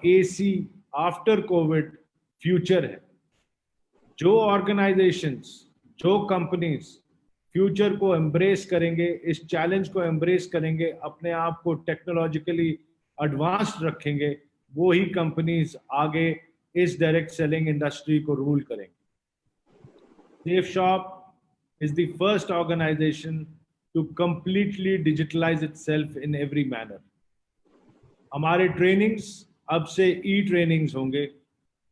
AC after Covid future है। जो organisations, जो कंपनीज फ्यूचर को एम्ब्रेस करेंगे, इस चैलेंज को एम्ब्रेस करेंगे, अपने आप को टेक्नोलॉजिकली एडवांस्ड रखेंगे, वो ही कंपनीज आगे इस डायरेक्ट सेलिंग इंडस्ट्री को रूल करेंगे। Safe Shop is the first organization to completely digitalize itself in every manner. हमारे ट्रेनिंग्स अब से ई ट्रेनिंग्स होंगे,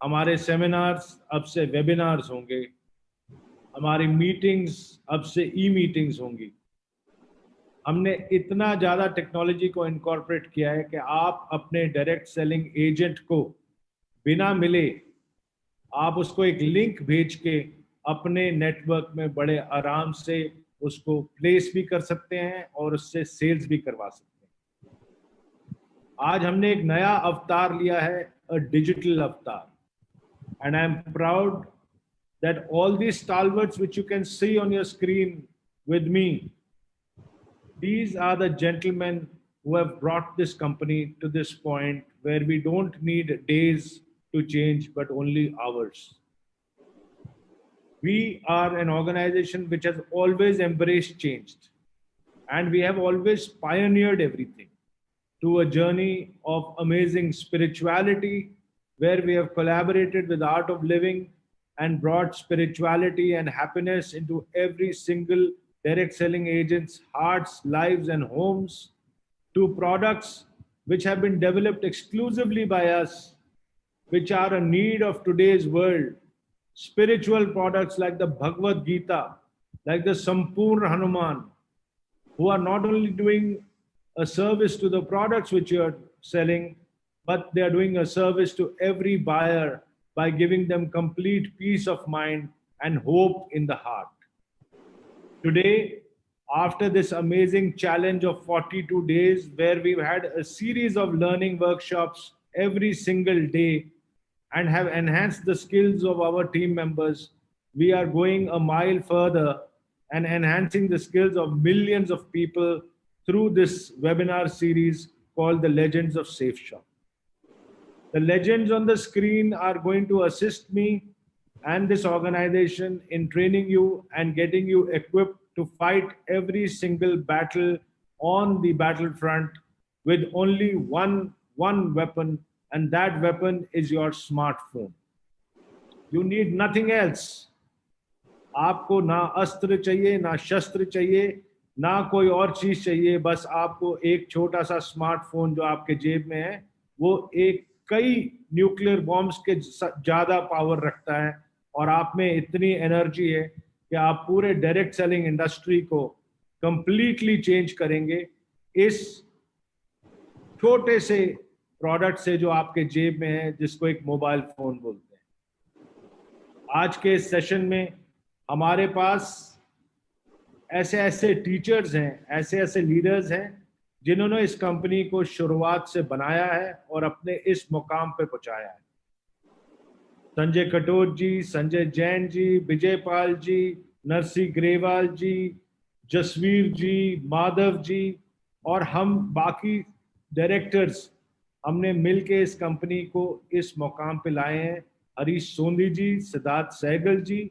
हमारे सेमिनार्स अब से वेबिनार्स होंगे, हमारी मीटिंग्स अब से ई मीटिंग्स होंगी। हमने इतना ज़्यादा टेक्नोलॉजी को इनकॉर्पोरेट किया है कि आप अपने डायरेक्ट सेलिंग एजेंट को बिना मिले आप उसको एक लिंक भेज के अपने नेटवर्क में बड़े आराम से उसको प्लेस भी कर सकते हैं और उससे सेल्स भी करवा सकते हैं। आज हमने एक नया अवतार लिया है, अ डिजिटल अवतार, and I am proud that all these stalwarts which you can see on your screen with me, these are the gentlemen who have brought this company to this point where we don't need days to change but only hours. We are an organization which has always embraced change, and we have always pioneered everything to a journey of amazing spirituality, where we have collaborated with Art of Living and brought spirituality and happiness into every single direct selling agent's hearts, lives, and homes, to products which have been developed exclusively by us, which are a need of today's world. Spiritual products like the Bhagavad Gita, like the Sampurna Hanuman, who are not only doing a service to the products which you are selling, but they are doing a service to every buyer by giving them complete peace of mind and hope in the heart. Today, after this amazing challenge of 42 days, where we've had a series of learning workshops every single day and have enhanced the skills of our team members, we are going a mile further and enhancing the skills of millions of people through this webinar series called The Legends of Safe Shop. The legends on the screen are going to assist me and this organization in training you and getting you equipped to fight every single battle on the battlefront with only one weapon, and that weapon is your smartphone. You need nothing else. आपको ना अस्त्र चाहिए, ना शस्त्र चाहिए, ना कोई और चीज चाहिए, बस आपको एक छोटा सा स्मार्टफोन जो आपके जेब में है, वो एक कई न्यूक्लियर बॉम्ब्स के ज्यादा पावर रखता है, और आप में इतनी एनर्जी है कि आप पूरे डायरेक्ट सेलिंग इंडस्ट्री को कंप्लीटली चेंज करेंगे इस छोटे से प्रोडक्ट से जो आपके जेब में है, जिसको एक मोबाइल फोन बोलते हैं। आज के इस सेशन में हमारे पास ऐसे ऐसे टीचर्स हैं, ऐसे ऐसे लीडर्स हैं जिन्होंने इस कंपनी को शुरुआत से बनाया है और अपने इस मुकाम पे पहुंचाया है। संजय कटोच जी, संजय जैन जी, विजय पाल जी, नरसी ग्रेवाल जी, जसवीर जी, माधव जी और हम बाकी डायरेक्टर्स, हमने मिलके इस कंपनी को इस मुकाम पे लाए हैं। हरीश सोंधी जी, सिद्धार्थ सहगल जी,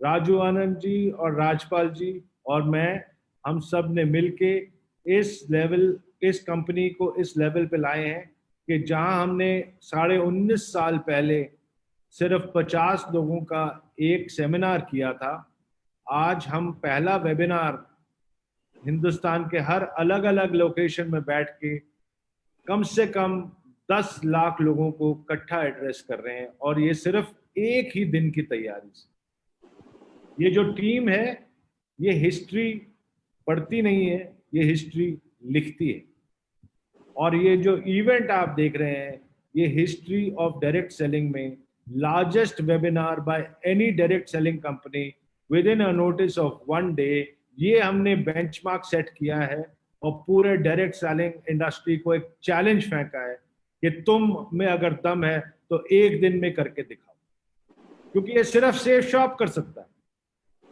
राजू आनंद जी और राजपाल जी और मैं, हम सब ने मिलके इस कंपनी को इस लेवल पे लाए हैं कि जहां हमने 19.5 साल पहले सिर्फ 50 लोगों का एक सेमिनार किया था, आज हम पहला वेबिनार हिंदुस्तान के हर अलग अलग लोकेशन में बैठ के कम से कम 10 लाख लोगों को इकट्ठा एड्रेस कर रहे हैं, और ये सिर्फ एक ही दिन की तैयारी से। ये जो टीम है, ये हिस्ट्री पढ़ती नहीं है, ये हिस्ट्री लिखती है। और ये जो इवेंट आप देख रहे हैं, ये हिस्ट्री ऑफ डायरेक्ट सेलिंग में largest webinar by any direct selling company with in a notice of 1 day, ये हमने बेंचमार्क सेट किया है और पूरे डायरेक्ट सेलिंग इंडस्ट्री को एक चैलेंज फेंका है कि तुम में अगर दम है तो एक दिन में करके दिखाओ। क्योंकि ये सिर्फ सेफ शॉप कर सकता है,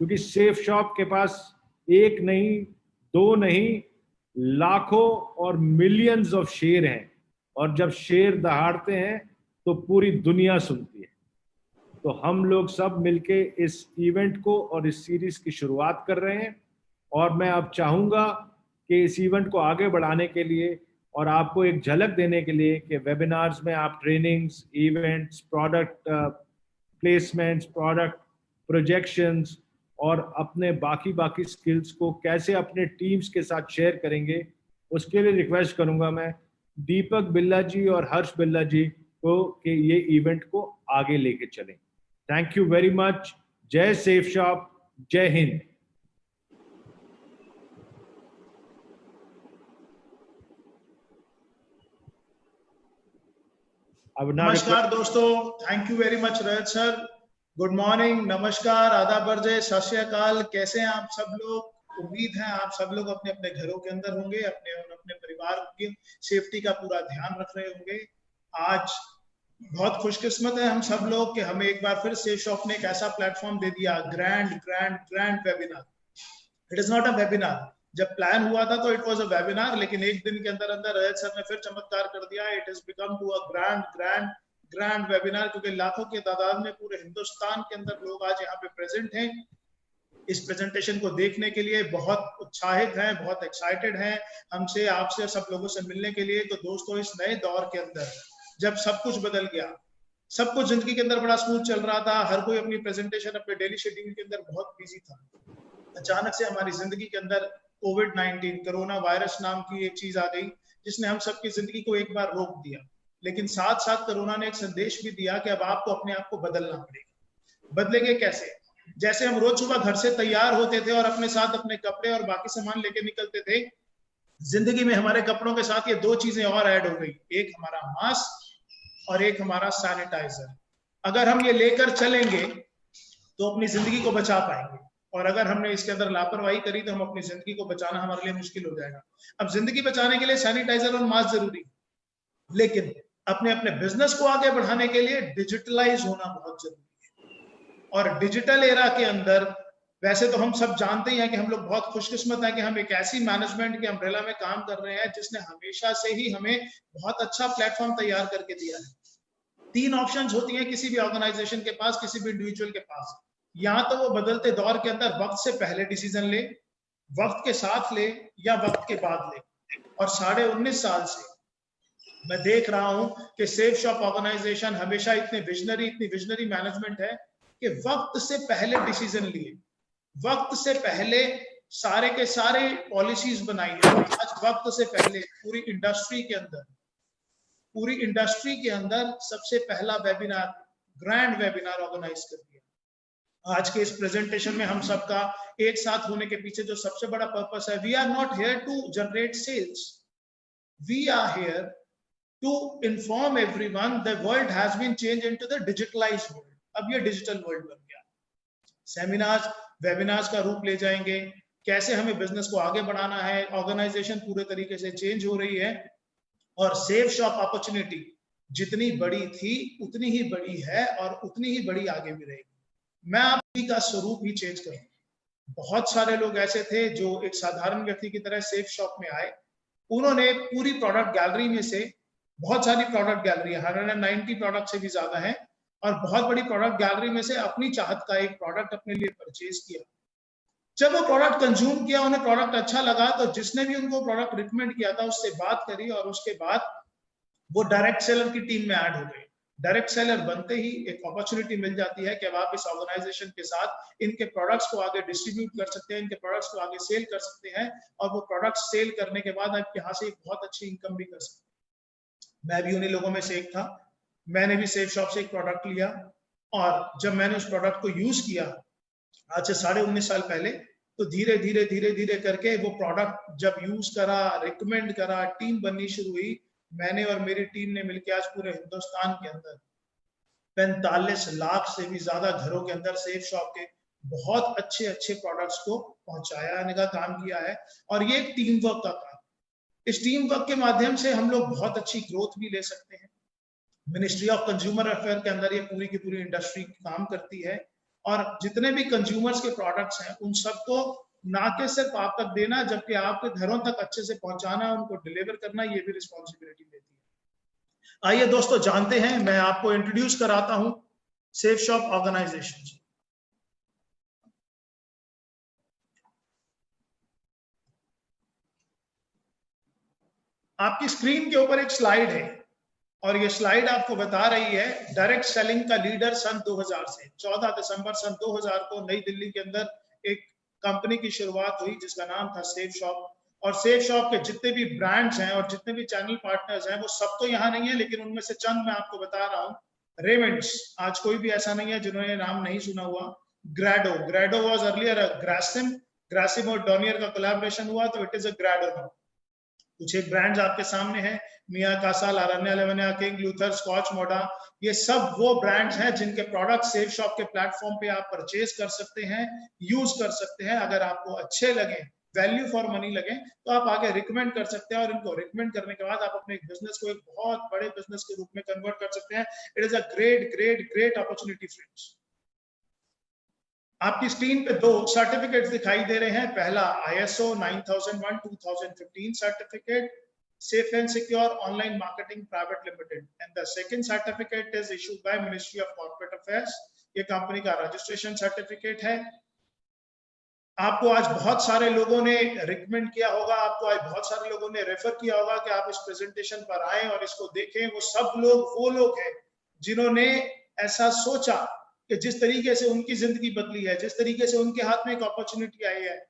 क्योंकि सेफ शॉप के पास एक नहीं, दो नहीं, लाखों और मिलियंस ऑफ शेयर हैं और जब शेर दहाड़ते हैं तो पूरी दुनिया सुनती है। तो हम लोग सब मिलके इस इवेंट को और इस सीरीज की शुरुआत कर रहे हैं, और मैं अब चाहूंगा कि इस इवेंट को आगे बढ़ाने के लिए और आपको एक झलक देने के लिए कि वेबिनार्स में आप trainings, events, product placements, product projections और अपने बाकी बाकी स्किल्स को कैसे अपने टीम्स के साथ शेयर करेंगे, उसके लिए रिक्वेस्ट करूंगा मैं दीपक बिल्ला जी और हर्ष बिल्ला जी को कि ये इवेंट को आगे लेके चलें। Thank you very much. जय सेफ शॉप, जय हिंद। नमस्कार दोस्तों, thank you very much Rajat sir. Good morning, नमस्कार, आदाब, बरजे, सत श्री अकाल। कैसे हैं आप सब लोग? उम्मीद है आप सब लोग अपने अपने घरों के अंदर होंगे, अपने और अपने परिवार की सेफ्टी का पूरा ध्यान रख रहे होंगे। आज बहुत खुशकिस्मत है हम सब लोग कि हमें एक बार फिर सेफ शॉप ने एक ऐसा प्लेटफॉर्म दे दिया, grand grand grand webinar. It is not a webinar. जब प्लान हुआ था तो इट वाज अ वेबिनार, लेकिन एक दिन के अंदर अंदर रजत सर ने फिर चमत्कार कर दिया। It is become to a grand grand grand webinar, क्योंकि लाखों की तादाद में पूरे हिंदुस्तान के अंदर लोग आज यहाँ पे प्रेजेंट हैं इस प्रेजेंटेशन को देखने के लिए। बहुत उत्साहित हैं, बहुत एक्साइटेड हैं हमसे, आपसे, सब लोगों से मिलने के लिए। तो दोस्तों, इस नए दौर के अंदर जब सब कुछ बदल गया, सब कुछ जिंदगी के अंदर बड़ा स्मूथ चल रहा था, हर कोई अपनी प्रेजेंटेशन अपने डेली शेड्यूल के अंदर बहुत बिजी था, अचानक से हमारी जिंदगी के अंदर कोविड-19 कोरोना वायरस नाम की एक चीज आ गई, जिसने हम सबकी जिंदगी को एक बार रोक दिया। लेकिन साथ साथ कोरोना ने एक संदेश भी दिया कि अब आपको अपने आप को बदलना पड़ेगा। बदलेंगे कैसे? जैसे हम रोज सुबह घर से तैयार होते थे और अपने साथ अपने कपड़े और बाकी सामान लेके निकलते थे, जिंदगी में हमारे कपड़ों के साथ ये दो चीजें और ऐड हो गई, एक हमारा मास्क और एक हमारा सैनिटाइजर। अगर हम ये लेकर चलेंगे तो अपनी जिंदगी को बचा पाएंगे, और अगर हमने इसके अंदर लापरवाही करी तो हम अपनी जिंदगी को बचाना हमारे लिए मुश्किल हो जाएगा। अब जिंदगी बचाने के लिए सैनिटाइजर और मास्क जरूरी है, लेकिन अपने अपने बिजनेस को आगे बढ़ाने के लिए डिजिटलाइज होना बहुत जरूरी है। और डिजिटल एरा के अंदर वैसे तो हम सब जानते ही हैं कि हम लोग बहुत खुशकिस्मत हैं कि हम एक ऐसी मैनेजमेंट के अम्ब्रेला में काम कर रहे हैं जिसने हमेशा से ही हमें बहुत अच्छा प्लेटफॉर्म तैयार करके दिया है। 3 ऑप्शंस होती हैं किसी भी ऑर्गेनाइजेशन के पास, किसी भी इंडिविजुअल के पास। या तो वो बदलते दौर के अंदर वक्त से पहले डिसीजन ले, वक्त के साथ ले, या वक्त के बाद ले। और 19.5 साल से मैं देख रहा हूं कि सेफ शॉप ऑर्गेनाइजेशन हमेशा इतनी विजनरी मैनेजमेंट है कि वक्त से पहले डिसीजन लिए, वक्त से पहले सारे के सारे पॉलिसीज बनाई है। आज वक्त से पहले पूरी इंडस्ट्री के अंदर सबसे पहला वेबिनार, ग्रैंड वेबिनार ऑर्गेनाइज कर दिया। आज के इस प्रेजेंटेशन में हम सबका एक साथ होने के पीछे जो सबसे बड़ा पर्पस है, we are not here to generate sales, we are here to inform everyone the world has been changed into the digitalized world. अब ये डिजिटल वर्ल्ड बन गया। सेमिनार्स, वेबिनार्स का रूप ले जाएंगे, कैसे हमें बिजनेस को आगे बढ़ाना है। ऑर्गेनाइजेशन पूरे तरीके से चेंज हो रही है, और सेफ शॉप अपॉर्चुनिटी जितनी बड़ी थी उतनी ही बड़ी है और उतनी ही बड़ी आगे भी रहेगी। मैं आप का स्वरूप ही चेंज करूं। बहुत सारे लोग ऐसे थे जो एक साधारण व्यक्ति की तरह सेफ शॉप में आए, उन्होंने पूरी प्रोडक्ट गैलरी में से, बहुत सारी प्रोडक्ट गैलरी 190 प्रोडक्ट से भी ज्यादा है, और बहुत बड़ी प्रोडक्ट गैलरी में से अपनी चाहत का एक प्रोडक्ट अपने लिए परचेज किया। जब वो प्रोडक्ट कंज्यूम किया, उन्हें प्रोडक्ट अच्छा लगा, तो जिसने भी उनको प्रोडक्ट रिकमेंड किया था उससे बात करी, और उसके बाद वो डायरेक्ट सेलर की टीम में ऐड हो गए। डायरेक्ट सेलर बनते ही एक अपॉर्चुनिटी मिल जाती है कि अब आप इस ऑर्गेनाइजेशन के साथ इनके प्रोडक्ट्स को आगे डिस्ट्रीब्यूट कर सकते हैं, इनके प्रोडक्ट्स को आगे सेल कर सकते हैं, और वो प्रोडक्ट्स सेल करने के बाद आप यहाँ से एक बहुत अच्छी इनकम भी कर सकते हैं। मैं भी उन्हीं लोगों में से एक था। मैंने भी सेफ शॉप से एक प्रोडक्ट लिया, और जब मैंने उस प्रोडक्ट को यूज किया आज से 19.5 साल पहले, तो धीरे धीरे करके वो प्रोडक्ट जब यूज करा, रिकमेंड करा, टीम बननी शुरू हुई। मैंने और मेरी टीम ने मिलकर आज पूरे हिंदुस्तान के अंदर 45 लाख से भी ज्यादा घरों के अंदर सेफ शॉप के बहुत अच्छे प्रोडक्ट्स को पहुंचाने का काम किया है। और ये एक टीम वर्क का काम। इस टीम वर्क के माध्यम से हम लोग बहुत अच्छी ग्रोथ भी ले सकते हैं। मिनिस्ट्री ऑफ कंज्यूमर अफेयर के अंदर ये पूरी की पूरी इंडस्ट्री काम करती है, और जितने भी कंज्यूमर्स के प्रोडक्ट्स हैं उन सबको ना के सिर्फ आप तक देना, जबकि आपके घरों तक अच्छे से पहुंचाना, उनको डिलीवर करना, ये भी रिस्पॉन्सिबिलिटी लेती है। आइए दोस्तों जानते हैं, मैं आपको इंट्रोड्यूस कराता हूं सेफ शॉप ऑर्गेनाइजेशन। आपकी स्क्रीन के ऊपर एक स्लाइड है और ये स्लाइड आपको बता रही है डायरेक्ट सेलिंग का लीडर सन 2000 से। 14 दिसंबर सन 2000 को नई दिल्ली के अंदर एक कंपनी की शुरुआत हुई जिसका नाम था सेफ शॉप। और सेफ शॉप के जितने भी ब्रांड्स हैं और जितने भी चैनल पार्टनर्स हैं वो सब तो यहाँ नहीं है, लेकिन उनमें से चंद मैं आपको बता रहा हूँ। रेमंड्स, आज कोई भी ऐसा नहीं है जिन्होंने नाम नहीं सुना हुआ। ग्रेडो वाज अर्लियर अ ग्रासिम और डॉनियर का कोलैबोरेशन हुआ तो इट इज अ ग्रेडो नाउ। कुछ एक ब्रांड्स आपके सामने हैं, मिया कासा, लारान्या लेवेनिया, किंग, लूथर, स्कॉच मोडा। ये सब वो ब्रांड्स हैं जिनके प्रोडक्ट सेफ शॉप के प्लेटफॉर्म पे आप परचेज कर सकते हैं, यूज कर सकते हैं। अगर आपको अच्छे लगे, वैल्यू फॉर मनी लगे, तो आप आगे रिकमेंड कर सकते हैं और इनको रिकमेंड करने के बाद आप अपने बिजनेस को एक बहुत बड़े बिजनेस के रूप में कन्वर्ट कर सकते हैं। It is a great great great opportunity friends. आपकी स्क्रीन पे दो सर्टिफिकेट्स दिखाई दे रहे हैं। पहला ISO 9001 2015 certificate, safe and secure online marketing private limited, and the second certificate is issued by ministry of corporate affairs. ये कंपनी का registration certificate है। आपको आज बहुत सारे लोगों ने रिकमेंड किया होगा, आपको आज बहुत सारे लोगों ने रेफर किया होगा कि आप इस प्रेजेंटेशन पर आए और इसको देखें। वो सब लोग वो लोग हैं जिन्होंने ऐसा सोचा कि जिस तरीके से उनकी जिंदगी बदली है, जिस तरीके से उनके हाथ में एक अपॉर्चुनिटी आई है,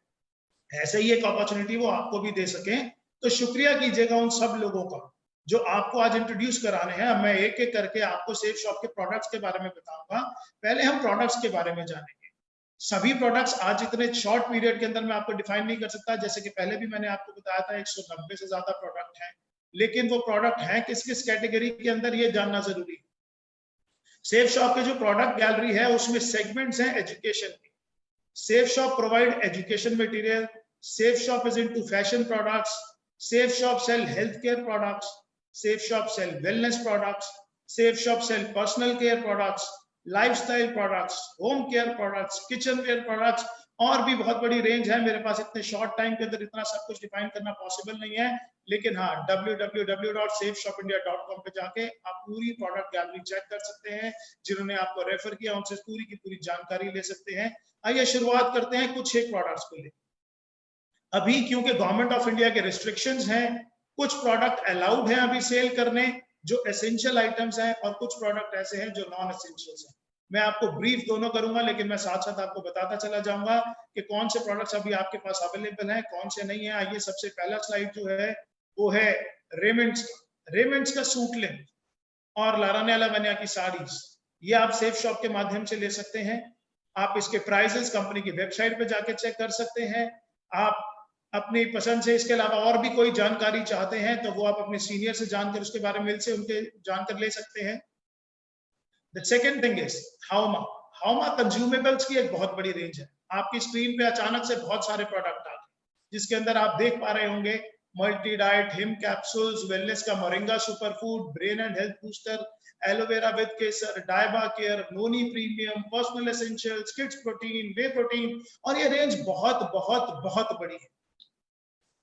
ऐसे ही एक अपॉर्चुनिटी वो आपको भी दे सकें। तो शुक्रिया कीजिएगा उन सब लोगों का जो आपको आज इंट्रोड्यूस कराने हैं। मैं एक एक करके आपको सेफ शॉप के प्रोडक्ट्स के बारे में बताऊंगा। पहले हम प्रोडक्ट्स के बारे में जानेंगे। सभी प्रोडक्ट्स आज इतने शॉर्ट पीरियड के अंदर मैं आपको डिफाइन नहीं कर सकता, जैसे कि पहले भी मैंने आपको बताया था 190 से ज्यादा प्रोडक्ट हैं, लेकिन वो प्रोडक्ट हैं किस किस कैटेगरी के अंदर, ये जानना जरूरी है। सेफ शॉप के जो प्रोडक्ट गैलरी है उसमें सेगमेंट्स हैं एजुकेशन के। Safe Shop provide education material, Safe Shop is into fashion products, Safe Shop sell health care products, Safe Shop sell wellness products, Safe Shop sell personal care products, lifestyle products, home care products, kitchen ware products, और भी बहुत बड़ी range है। मेरे पास इतने short time के अंदर इतना सब कुछ डिफाइन करना पॉसिबल नहीं है, लेकिन हाँ, www.safeshopindia.com पे जाके आप पूरी प्रोडक्ट गैलरी चेक कर सकते हैं। जिन्होंने आपको रेफर किया उनसे पूरी की पूरी जानकारी ले सकते हैं। आइए शुरुआत करते हैं कुछ एक प्रोडक्ट्स को लेकर। अभी क्योंकि गवर्नमेंट ऑफ इंडिया के रिस्ट्रिक्शंस हैं, कुछ प्रोडक्ट अलाउड हैं अभी सेल करने जो एसेंशियल आइटम्स हैं, और कुछ प्रोडक्ट ऐसे हैं जो नॉन एसेंशियल्स हैं। मैं आपको ब्रीफ दोनों करूंगा, लेकिन मैं साथ साथ आपको बताता चला जाऊंगा कि कौन से प्रोडक्ट्स अभी आपके पास अवेलेबल हैं, कौन से नहीं है। आइए सबसे पहला स्लाइड जो है वो है रेमंड्स का सूट लेंथ और लारान्या लेवेनिया की साड़ीज। ये आप सेफ शॉप के माध्यम से ले सकते हैं। आप इसके प्राइसेस कंपनी की वेबसाइट पे जाके चेक कर सकते हैं। आप अपनी पसंद से इसके अलावा और भी कोई जानकारी चाहते हैं तो वो आप अपने सीनियर से जानकर उसके बारे में से उनके जानकर ले सकते हैं। द सेकेंड थिंग इज हाउमा कंज्यूमेबल्स की एक बहुत बड़ी रेंज है। आपकी स्क्रीन पे अचानक से बहुत सारे प्रोडक्ट आ गए, जिसके अंदर आप देख पा रहे होंगे मल्टी डाइट, हिम कैप्सूल्स, वेलनेस का moringa super food, brain and health booster, aloe vera with केसर, डायबा care, noni premium, personal essentials, kids protein, whey protein, और ये रेंज बहुत बहुत बहुत बड़ी है।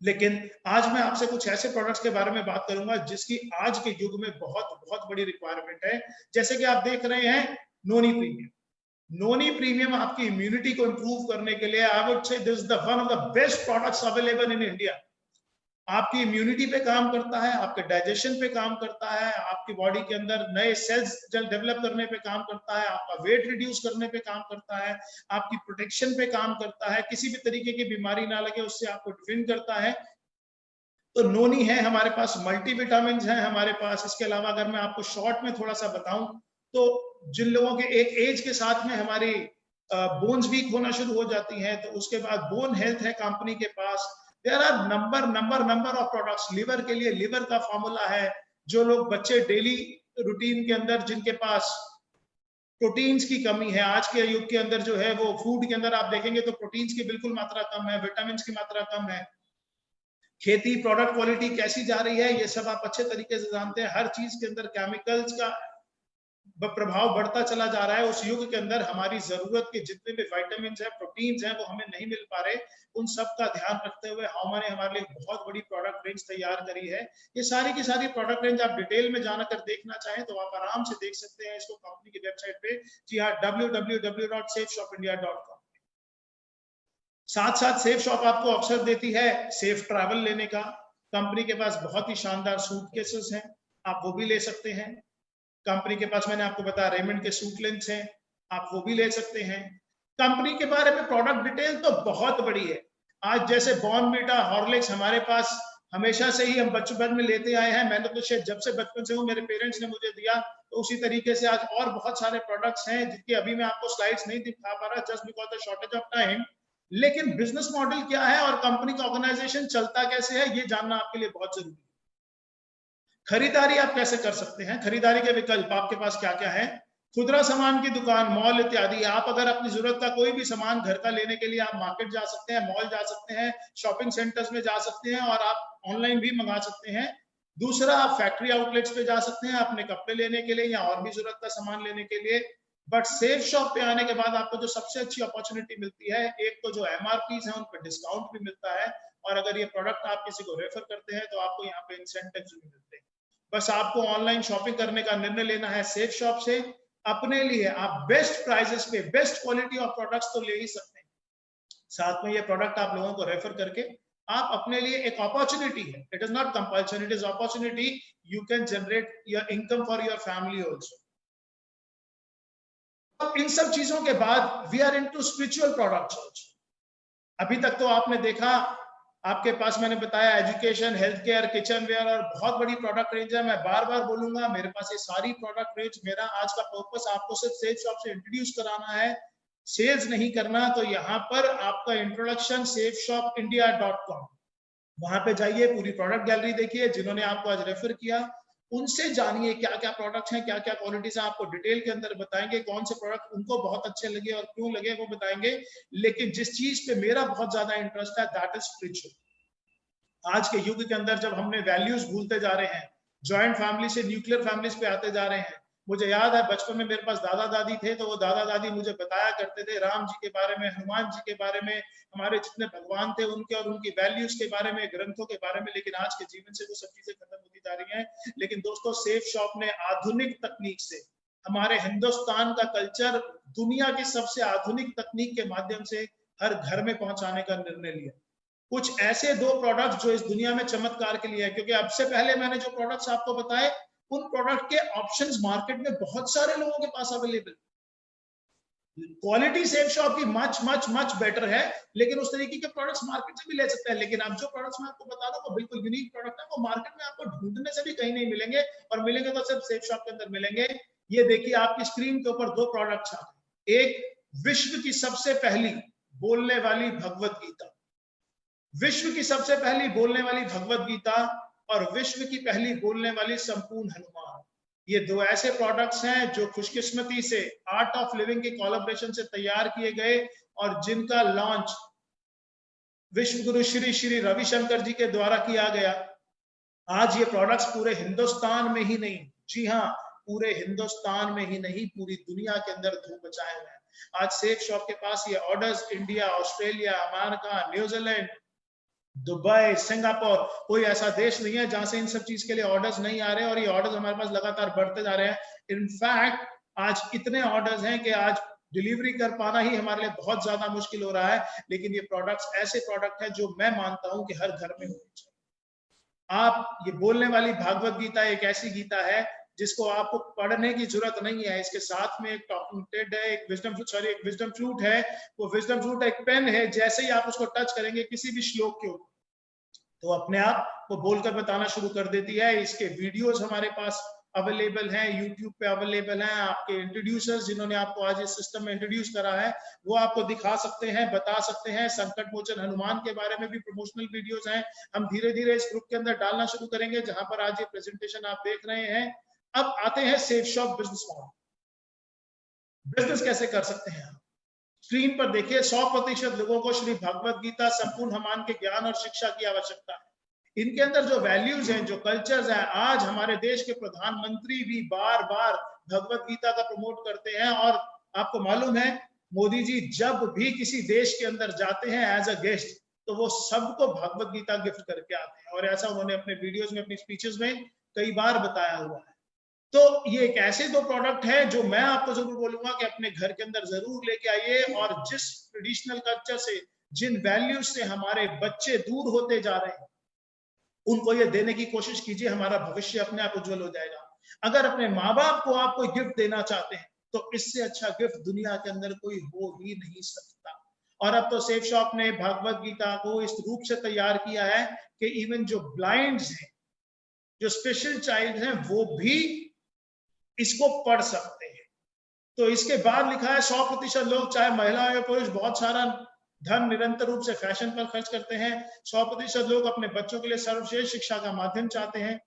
लेकिन आज मैं आपसे कुछ ऐसे प्रोडक्ट्स के बारे में बात करूंगा जिसकी आज के युग में बहुत बहुत बड़ी रिक्वायरमेंट है। जैसे कि आप देख रहे हैं नोनी प्रीमियम। नोनी प्रीमियम आपकी इम्यूनिटी को इंप्रूव करने के लिए I would say this is the one of the best products available in India. आपकी इम्यूनिटी पे काम करता है, आपके डाइजेशन पे काम करता है, आपकी बॉडी के अंदर नए सेल्स डेवलप करने पे काम करता है, आपका वेट रिड्यूस करने पे काम करता है, आपकी प्रोटेक्शन पे काम करता है, किसी भी तरीके की बीमारी ना लगे उससे आपको डिफेंड करता है। तो नोनी है हमारे पास, मल्टीविटामिन है हमारे पास। इसके अलावा अगर मैं आपको शॉर्ट में थोड़ा सा बताऊं तो जिन लोगों के एक एज के साथ में हमारी बोन्स वीक होना शुरू हो जाती हैं, तो उसके बाद बोन हेल्थ है कंपनी के पास। There are number of products. Liver के लिए लिवर का फॉर्मूला है। जो लोग बच्चे डेली रूटीन के अंदर जिनके पास प्रोटीन्स की कमी है, आज के युग के अंदर जो है वो फूड के अंदर आप देखेंगे तो प्रोटीन्स की बिल्कुल मात्रा कम है, विटामिन की मात्रा कम है। खेती प्रोडक्ट क्वालिटी कैसी जा रही है ये सब आप अच्छे तरीके से जानते हैं। हर चीज के अंदर केमिकल्स का प्रभाव बढ़ता चला जा रहा है। उस युग के अंदर हमारी जरूरत के जितने भी विटामिन हैं, प्रोटीन्स हैं, वो हमें नहीं मिल पा रहे। उन सब का ध्यान रखते हुए हमारे हमारे लिए बहुत बड़ी प्रोडक्ट रेंज तैयार करी है। ये सारी की सारी प्रोडक्ट रेंज आप डिटेल में जाकर देखना चाहें तो आप आराम से देख सकते हैं इसको कंपनी की वेबसाइट पे। जी हाँ, www.safeshopindia.com। साथ साथ सेफ शॉप आपको अवसर देती है सेफ ट्रैवल लेने का। कंपनी के पास बहुत ही शानदार सूटकेसेस हैं, आप वो भी ले सकते हैं। कंपनी के पास मैंने आपको बताया रेमंड के सूट लेंस हैं, आप वो भी ले सकते हैं। कंपनी के बारे में प्रोडक्ट डिटेल तो बहुत बड़ी है। आज जैसे बॉर्नवीटा, हॉर्लिक्स हमारे पास हमेशा से ही हम बचपन में लेते आए हैं। मैंने तो शायद जब से बचपन से हूँ, मेरे पेरेंट्स ने मुझे दिया, तो उसी तरीके से आज और बहुत सारे प्रोडक्ट्स हैं जिनकी अभी मैं आपको स्लाइड्स नहीं दिखा पा रहा just because the shortage of time. लेकिन बिजनेस मॉडल क्या है और कंपनी का ऑर्गेनाइजेशन चलता कैसे है, ये जानना आपके लिए बहुत जरूरी है। खरीदारी आप कैसे कर सकते हैं, खरीदारी के विकल्प आपके पास क्या क्या है। खुदरा सामान की दुकान, मॉल इत्यादि। आप अगर अपनी जरूरत का कोई भी सामान घर का लेने के लिए आप मार्केट जा सकते हैं, मॉल जा सकते हैं, शॉपिंग सेंटर्स में जा सकते हैं और आप ऑनलाइन भी मंगा सकते हैं। दूसरा, आप फैक्ट्री आउटलेट्स पे जा सकते हैं अपने कपड़े लेने के लिए या और भी जरूरत का सामान लेने के लिए। बट सेफ शॉप पे आने के बाद आपको जो सबसे अच्छी अपॉर्चुनिटी मिलती है, एक तो जो एमआरपीज है उन पर डिस्काउंट भी मिलता है, और अगर ये प्रोडक्ट आप किसी को रेफर करते हैं तो आपको यहाँ पे इंसेंटिव्स भी मिलते हैं। बस आपको ऑनलाइन शॉपिंग करने का निर्णय लेना है सेफ शॉप से। अपने लिए आप बेस्ट प्राइसेस पे बेस्ट क्वालिटी ऑफ प्रोडक्ट्स तो ले ही सकते हैं, साथ में ये प्रोडक्ट आप लोगों को रेफर करके आप अपने लिए एक अपॉर्चुनिटी है, it is not compulsion, it is opportunity, you can generate your income for your family also. अब इन सब चीजों के बाद we are into spiritual products also. अभी तक तो आपने देखा, आपके पास मैंने बताया education, health care, kitchen ware और बहुत बड़ी प्रोडक्ट रेंज है। मैं बार बार बोलूंगा, मेरे पास ये सारी प्रोडक्ट रेंज, मेरा आज का पर्पस आपको सिर्फ सेफ शॉप से इंट्रोड्यूस कराना है, सेल्स नहीं करना। तो यहाँ पर आपका इंट्रोडक्शन safeshopindia.com, वहां पे जाइए, पूरी प्रोडक्ट गैलरी देखिए। जिन्होंने आपको आज रेफर किया उनसे जानिए क्या क्या प्रोडक्ट्स हैं, क्या क्या क्वालिटीज हैं, आपको डिटेल के अंदर बताएंगे कौन से प्रोडक्ट उनको बहुत अच्छे लगे और क्यों लगे वो बताएंगे। लेकिन जिस चीज पे मेरा बहुत ज्यादा इंटरेस्ट है दैट इज स्पिरिचुअल। आज के युग के अंदर जब हमने वैल्यूज भूलते जा रहे हैं, जॉइंट फैमिली से न्यूक्लियर फैमिलीज पे आते जा रहे हैं। मुझे याद है बचपन में मेरे पास दादा दादी थे, तो वो दादा दादी मुझे बताया करते थे राम जी के बारे में, हनुमान जी के बारे में, हमारे जितने भगवान थे उनके और उनकी वैल्यूज के बारे में, ग्रंथों के बारे में। लेकिन आज के जीवन से वो सब चीजें खत्म होती जा रही हैं। लेकिन दोस्तों, सेफ शॉप ने आधुनिक तकनीक से हमारे हिंदुस्तान का कल्चर दुनिया की सबसे आधुनिक तकनीक के माध्यम से हर घर में पहुंचाने का निर्णय लिया। कुछ ऐसे दो प्रोडक्ट जो इस दुनिया में चमत्कार के लिए है, क्योंकि अब से पहले मैंने जो प्रोडक्ट्स आपको बताए उन प्रोडक्ट के ऑप्शंस मार्केट में बहुत सारे लोगों के पास अवेलेबल। क्वालिटी सेफ शॉप की मच मच मच बेटर है, लेकिन उस तरीके के प्रोडक्ट्स मार्केट से भी ले सकते हैं। लेकिन अब जो प्रोडक्ट्स मैं आपको बता रहा हूं वो बिल्कुल यूनिक प्रोडक्ट है, वो मार्केट में आपको ढूंढने से भी कहीं नहीं मिलेंगे, और मिलेंगे तो सिर्फ सेफ शॉप के अंदर मिलेंगे। ये देखिए आपकी स्क्रीन के ऊपर दो प्रोडक्ट्स आ गए। एक विश्व की सबसे पहली बोलने वाली भगवत गीता, विश्व की सबसे पहली बोलने वाली भगवत गीता और विश्व की पहली बोलने वाली संपूर्ण हनुमान। ये दो ऐसे प्रोडक्ट्स हैं जो खुशकिस्मती से आर्ट ऑफ लिविंग के कोलैबोरेशन से तैयार किए गए और जिनका लॉन्च विश्व गुरु श्री श्री रविशंकर जी के द्वारा किया गया। आज ये प्रोडक्ट्स पूरे हिंदुस्तान में ही नहीं, जी हाँ, पूरे हिंदुस्तान में ही नहीं, पूरी दुनिया के अंदर धूम मचाए हुए हैं। आज सेफ शॉप के पास ये orders India, Australia, America, New Zealand, Dubai, Singapore, कोई ऐसा देश नहीं है जहां से इन सब चीज के लिए ऑर्डर्स नहीं आ रहे हैं, और ये ऑर्डर्स हमारे पास लगातार बढ़ते जा रहे हैं। इनफैक्ट आज इतने ऑर्डर्स हैं कि आज डिलीवरी कर पाना ही हमारे लिए बहुत ज्यादा मुश्किल हो रहा है। लेकिन ये प्रोडक्ट्स ऐसे प्रोडक्ट हैं जो मैं मानता हूं कि हर घर में होनी चाहिए। आप ये बोलने वाली भागवत गीता एक ऐसी गीता है जिसको आपको पढ़ने की जरूरत नहीं है। इसके साथ में एक टॉकिंग टेड है, एक विजडम फ्लूट है। वो विजडम फ्लूट एक पेन है, जैसे ही आप उसको टच करेंगे किसी भी श्लोक के ऊपर तो अपने आप वो बोलकर बताना शुरू कर देती है। इसके वीडियोस हमारे पास अवेलेबल हैं, यूट्यूब पे अवेलेबल हैं। आपके इंट्रोड्यूसर्स जिन्होंने आपको आज इस सिस्टम में इंट्रोड्यूस करा है वो आपको दिखा सकते हैं, बता सकते हैं। संकट मोचन हनुमान के बारे में भी प्रमोशनल वीडियोस हैं, हम धीरे धीरे इस ग्रुप के अंदर डालना शुरू करेंगे, जहां पर आज ये प्रेजेंटेशन आप देख रहे हैं। अब आते हैं safe shop business model. Business कैसे कर सकते हैं आप? स्क्रीन पर देखिए, 100% लोगों को श्री भगवत गीता, संपूर्ण हनुमान के ज्ञान और शिक्षा की आवश्यकता है। इनके अंदर जो वैल्यूज हैं, जो कल्चर्स हैं, आज हमारे देश के प्रधानमंत्री भी बार बार भगवत गीता का प्रमोट करते हैं। और आपको मालूम है मोदी जी जब भी किसी देश के अंदर जाते हैं एज अ गेस्ट, तो वो सबको भगवत गीता गिफ्ट करके आते हैं, और ऐसा उन्होंने अपने वीडियोस में, अपनी स्पीचेस में कई बार बताया हुआ है। तो ये एक ऐसे दो प्रोडक्ट है जो मैं आपको जरूर बोलूंगा कि अपने घर के अंदर जरूर लेके आइए, और जिस ट्रेडिशनल कल्चर से, जिन वैल्यूज से हमारे बच्चे दूर होते जा रहे हैं, उनको ये देने की कोशिश कीजिए। हमारा भविष्य अपने आप उज्जवल हो जाएगा। अगर अपने माँ बाप को आप कोई गिफ्ट देना चाहते हैं तो इससे अच्छा गिफ्ट दुनिया के अंदर कोई हो ही नहीं सकता। और अब तो सेफ शॉप ने भगवत गीता को इस रूप से तैयार किया है कि इवन जो ब्लाइंड्स हैं, जो स्पेशल चाइल्ड हैं, वो भी इसको पढ़ सकते हैं। तो इसके बाद लिखा है 100% लोग, चाहे महिला या पुरुष, बहुत सारा धन निरंतर रूप से फैशन पर खर्च करते हैं। 100% लोग अपने बच्चों के लिए सर्वश्रेष्ठ शिक्षा का माध्यम चाहते हैं।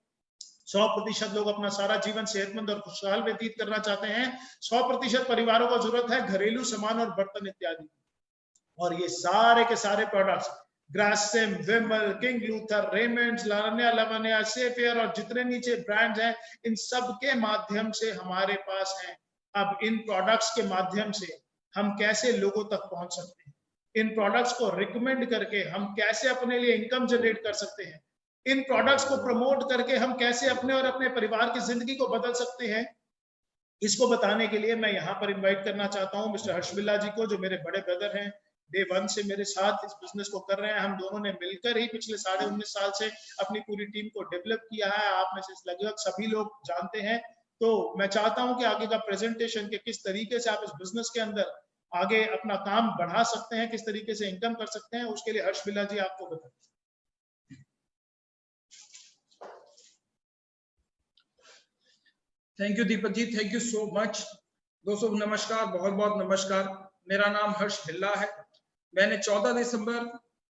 100% लोग अपना सारा जीवन सेहतमंद और खुशहाल व्यतीत करना चाहते हैं। 100% परिवारों को जरूरत है घरेलू सामान और बर्तन इत्यादि। और ये सारे के सारे प्रोडक्ट्स, ग्रासिम, विमल, किंग लूथर, रेमंड्स, लावण्या लवण्या, सेफियर और जितने नीचे ब्रांड्स हैं, इन सब के माध्यम से हमारे पास हैं। अब इन प्रोडक्ट्स के माध्यम से हम कैसे लोगों तक पहुंच सकते हैं, इन प्रोडक्ट्स को रिकमेंड करके हम कैसे अपने लिए इनकम जनरेट कर सकते हैं, इन प्रोडक्ट्स को प्रमोट करके हम कैसे अपने और अपने परिवार की जिंदगी को बदल सकते हैं, इसको बताने के लिए मैं यहाँ पर इनवाइट करना चाहता हूँ मिस्टर हर्ष बिल्ला जी को, जो मेरे बड़े ब्रदर हैं, डे 1 से मेरे साथ इस बिजनेस को कर रहे हैं। हम दोनों ने मिलकर ही पिछले 19.5 साल से अपनी पूरी टीम को डेवलप किया है। आप में से लगभग सभी लोग जानते हैं। तो मैं चाहता हूं कि आगे का प्रेजेंटेशन के किस तरीके से आप इस बिजनेस के अंदर आगे अपना काम बढ़ा सकते हैं, किस तरीके से इनकम कर सकते हैं, उसके लिए हर्ष बिल्ला जी आपको बताएं। Thank you Deepak ji, thank you so much. दोस्तों नमस्कार, बहुत बहुत नमस्कार। मेरा नाम हर्ष बिल्ला है। मैंने 14 दिसंबर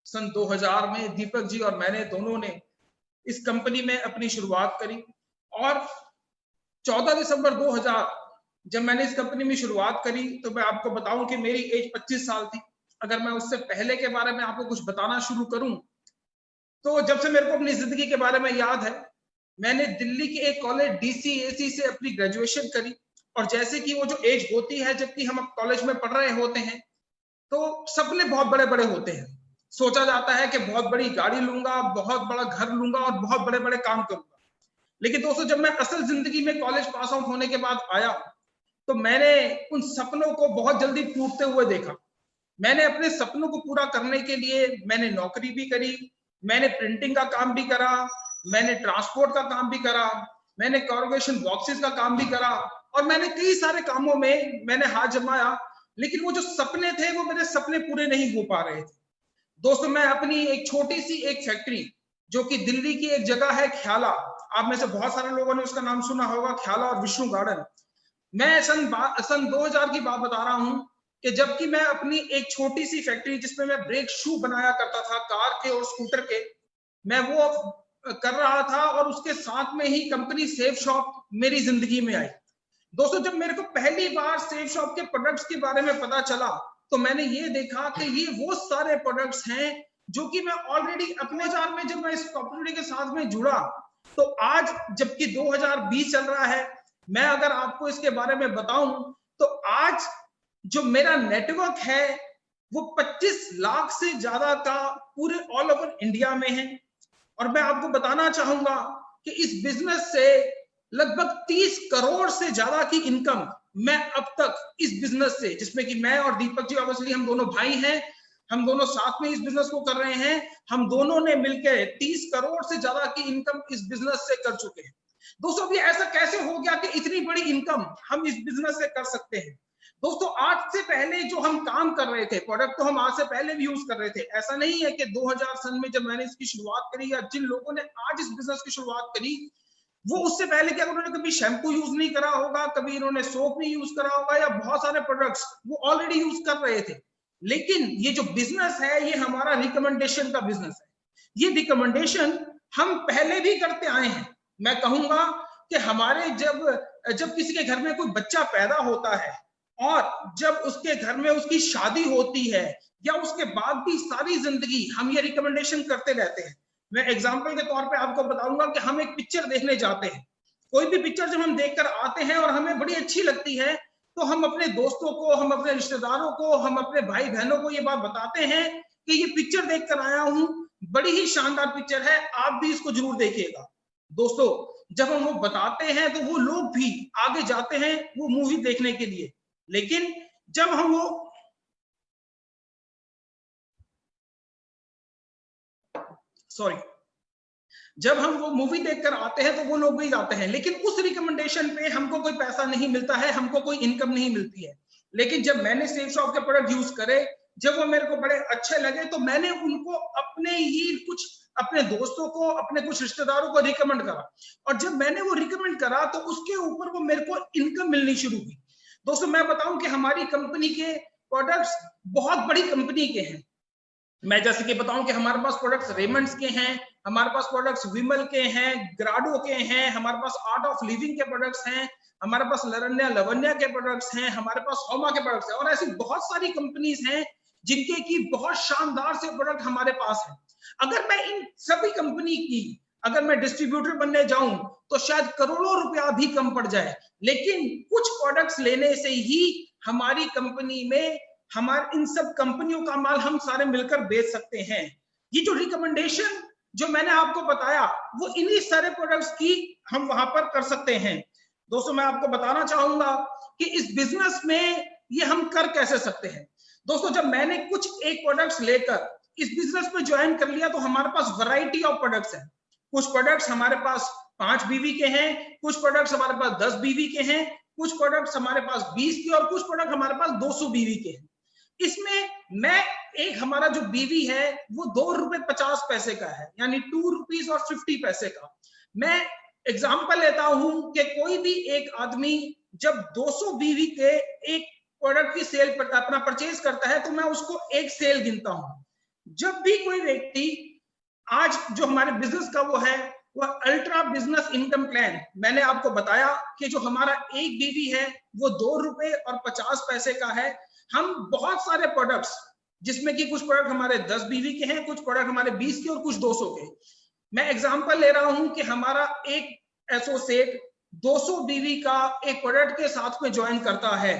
सन 2000 में दीपक जी और मैंने दोनों ने इस कंपनी में अपनी शुरुआत करी। और 14 दिसंबर 2000 जब मैंने इस कंपनी में शुरुआत करी तो मैं आपको बताऊं कि मेरी एज 25 साल थी। अगर मैं उससे पहले के बारे में आपको कुछ बताना शुरू करूं तो जब से मेरे को अपनी जिंदगी के बारे में याद है, मैंने दिल्ली के एक कॉलेज DCAC से अपनी ग्रेजुएशन करी। और जैसे कि वो जो एज होती है जबकि हम कॉलेज में पढ़ रहे होते हैं, तो सपने बहुत बड़े बड़े होते हैं। सोचा जाता है कि बहुत बड़ी गाड़ी लूंगा, बहुत बड़ा घर लूंगा और बहुत बड़े बड़े काम करूंगा। लेकिन दोस्तों जब मैं असल जिंदगी में कॉलेज पास आउट होने के बाद आया तो मैंने उन सपनों को बहुत जल्दी टूटते हुए देखा। मैंने अपने सपनों को पूरा करने के लिए मैंने नौकरी भी करी, मैंने प्रिंटिंग का काम भी करा, मैंने ट्रांसपोर्ट का काम भी करा, मैंने कॉर्पोरेशन बॉक्सेस का काम भी करा और मैंने कई सारे कामों में मैंने हाथ जमाया। लेकिन वो जो सपने थे वो मेरे सपने पूरे नहीं हो पा रहे थे। दोस्तों मैं अपनी एक छोटी सी एक फैक्ट्री जो कि दिल्ली की एक जगह है ख्याला, आप में से बहुत सारे लोगों ने उसका नाम सुना होगा, ख्याला और विष्णु गार्डन। मैं सन 2000 की बात बता रहा हूं कि जबकि मैं अपनी एक छोटी सी फैक्ट्री जिसमें मैं ब्रेक शू बनाया करता था कार के और स्कूटर के, मैं वो कर रहा था और उसके साथ में ही कंपनी सेफ शॉप मेरी जिंदगी में आई। दोस्तों जब मेरे को पहली बार सेफ शॉप के प्रोडक्ट्स के बारे में पता चला तो मैंने ये देखा कि ये वो सारे प्रोडक्ट्स हैं जो कि मैं ऑलरेडी अपने बाजार में, जब मैं इस कम्युनिटी के साथ में जुड़ा तो आज जबकि 2020 चल रहा है, मैं अगर आपको इसके बारे में बताऊं तो आज जो मेरा नेटवर्क है वो 25 लाख से ज्यादा का पूरे ऑल ओवर इंडिया में है। और मैं आपको बताना चाहूंगा कि इस बिजनेस से लगभग 30 करोड़ से ज्यादा की इनकम मैं अब तक इस बिजनेस से, जिसमें कि मैं और दीपक जी ऑब्वियसली हम दोनों भाई हैं, हम दोनों साथ में इस बिजनेस को कर रहे हैं, हम दोनों ने मिलकर 30 करोड़ से ज्यादा की इनकम इस बिजनेस से कर चुके हैं। दोस्तों अभी ऐसा कैसे हो गया कि इतनी बड़ी इनकम हम इस बिजनेस से कर सकते हैं? दोस्तों आज से पहले जो हम काम कर रहे थे, प्रोडक्ट तो हम आज से पहले भी यूज कर रहे थे। ऐसा नहीं है कि 2000 सन में जब मैंने इसकी शुरुआत करी या जिन लोगों ने आज इस बिजनेस की शुरुआत करी वो उससे पहले क्या उन्होंने कभी शैम्पू यूज नहीं करा होगा, कभी इन्होंने सोप नहीं यूज करा होगा या बहुत सारे प्रोडक्ट्स वो ऑलरेडी यूज कर रहे थे। लेकिन ये जो बिजनेस है ये हमारा रिकमेंडेशन का बिजनेस है। ये रिकमेंडेशन हम पहले भी करते आए हैं। मैं कहूंगा कि हमारे जब किसी के घर में कोई बच्चा पैदा होता है और जब उसके घर में उसकी शादी होती है या उसके बाद भी सारी जिंदगी हम ये रिकमेंडेशन करते रहते हैं। मैं एग्जांपल के तौर पे आपको बताऊंगा कि हम एक पिक्चर देखने जाते हैं कोई भी पिक्चर जब हम देखकर आते हैं और हमें बड़ी अच्छी लगती है, तो हम अपने दोस्तों को, हम अपने रिश्तेदारों को, हम अपने भाई बहनों को ये बात बताते हैं कि ये पिक्चर देखकर आया हूं, बड़ी ही शानदार पिक्चर है, आप भी इसको जरूर देखिएगा। दोस्तों, जब हम वो बताते हैं तो वो लोग भी आगे जाते हैं वो मूवी देखने के लिए। लेकिन जब हम वो मूवी देखकर आते हैं तो वो लोग भी जाते हैं, लेकिन उस रिकमेंडेशन पे हमको कोई पैसा नहीं मिलता है, हमको कोई इनकम नहीं मिलती है। लेकिन जब मैंने सेफ शॉप के प्रोडक्ट यूज करे, जब वो मेरे को बड़े अच्छे लगे, तो मैंने उनको अपने दोस्तों को, अपने कुछ रिश्तेदारों को रिकमेंड करा, और जब मैंने वो रिकमेंड करा तो उसके ऊपर वो मेरे को इनकम मिलनी शुरू हुई। दोस्तों, मैं बताऊं कि हमारी कंपनी के प्रोडक्ट्स बहुत बड़ी कंपनी के हैं। मैं जैसे कि बताऊं कि हमारे पास प्रोडक्ट्स रेमंड्स के हैं, हमारे पास प्रोडक्ट्स विमल के हैं, ग्राडो के हैं, हमारे पास आर्ट ऑफ लिविंग के प्रोडक्ट्स हैं, हमारे पास लरण्या लवन्या के प्रोडक्ट्स हैं, हमारे पास होमा के प्रोडक्ट्स हैं, और ऐसी बहुत सारी कंपनीज हैं जिनके की बहुत शानदार से प्रोडक्ट हमारे पास है। अगर मैं इन सभी कंपनी की अगर मैं डिस्ट्रीब्यूटर बनने जाऊं तो शायद करोड़ों रुपया भी कम पड़ जाए, लेकिन कुछ प्रोडक्ट्स लेने से ही हमारी कंपनी में हमारे इन सब कंपनियों का माल हम सारे मिलकर बेच सकते हैं। ये जो रिकमेंडेशन जो मैंने आपको बताया वो इन्हीं सारे प्रोडक्ट्स की हम वहां पर कर सकते हैं। दोस्तों, मैं आपको बताना चाहूंगा कि इस बिजनेस में ये हम कर कैसे सकते हैं। दोस्तों, जब मैंने कुछ एक प्रोडक्ट्स लेकर इस बिजनेस में ज्वाइन कर लिया तो हमारे पास वैरायटी ऑफ प्रोडक्ट्स हैं। कुछ प्रोडक्ट्स हमारे पास 5 बीवी के हैं, कुछ प्रोडक्ट्स हमारे पास 10 बीवी के हैं, कुछ प्रोडक्ट्स हमारे पास 20 के, और कुछ प्रोडक्ट हमारे पास 200 बीवी के हैं। इसमें मैं एक हमारा जो बीवी है वो ₹2.50 का है, यानी ₹2.50 का। मैं एग्जांपल लेता हूं कि कोई भी एक आदमी जब 200 बीवी के एक प्रोडक्ट की सेल पर अपना परचेज करता है तो मैं उसको एक सेल गिनता हूं। जब भी कोई व्यक्ति आज जो हमारे बिजनेस का वो है वह अल्ट्रा बिजनेस इनकम प्लान, मैंने आपको बताया कि जो हमारा एक बीवी है वो ₹2.50 का है। हम बहुत सारे प्रोडक्ट्स जिसमें कि कुछ प्रोडक्ट हमारे 10 बीवी के हैं, कुछ प्रोडक्ट हमारे 20 के और कुछ 200 के। मैं एग्जांपल ले रहा हूं कि हमारा एक एसोसिएट 200 बीवी का एक प्रोडक्ट के साथ में ज्वाइन करता है,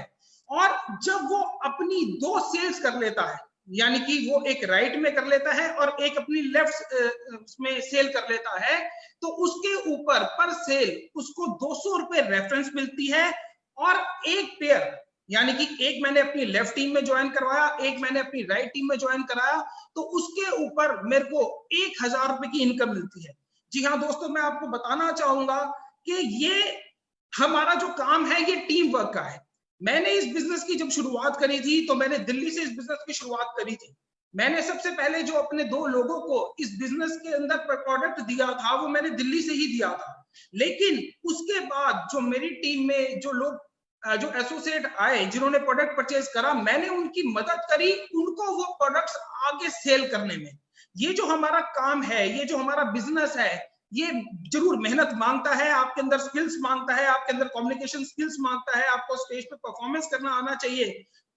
और जब वो अपनी 2 सेल्स कर लेता है, यानी कि वो एक राइट में कर लेता है और एक अपनी लेफ्ट में सेल कर लेता है, तो उसके ऊपर पर सेल उसको ₹200 रेफरेंस मिलती है। और एक पेयर, यानी कि एक मैंने अपनी लेफ्ट टीम में ज्वाइन करवाया, एक मैंने अपनी राइट टीम में ज्वाइन कराया, तो उसके ऊपर मेरे को ₹1000 की इनकम मिलती है। जी हाँ दोस्तों, मैं आपको बताना चाहूंगा कि ये हमारा जो काम है ये टीम वर्क का है। मैंने इस बिजनेस की जब शुरुआत करी थी तो मैंने दिल्ली से इस बिजनेस की शुरुआत करी थी। मैंने सबसे पहले जो अपने 2 लोगों को इस बिजनेस के अंदर प्रोडक्ट दिया था वो मैंने दिल्ली से ही दिया था। लेकिन उसके बाद जो मेरी टीम में जो लोग जो एसोसिएट आए जिन्होंने प्रोडक्ट परचेज करा, मैंने उनकी मदद करी उनको वो प्रोडक्ट्स आगे सेल करने में। ये जो हमारा काम है, ये जो हमारा बिजनेस है, ये जरूर मेहनत मांगता है, आपके अंदर स्किल्स मांगता है, आपके अंदर कम्युनिकेशन स्किल्स मांगता है, आपको स्टेज पे परफॉर्मेंस करना आना चाहिए।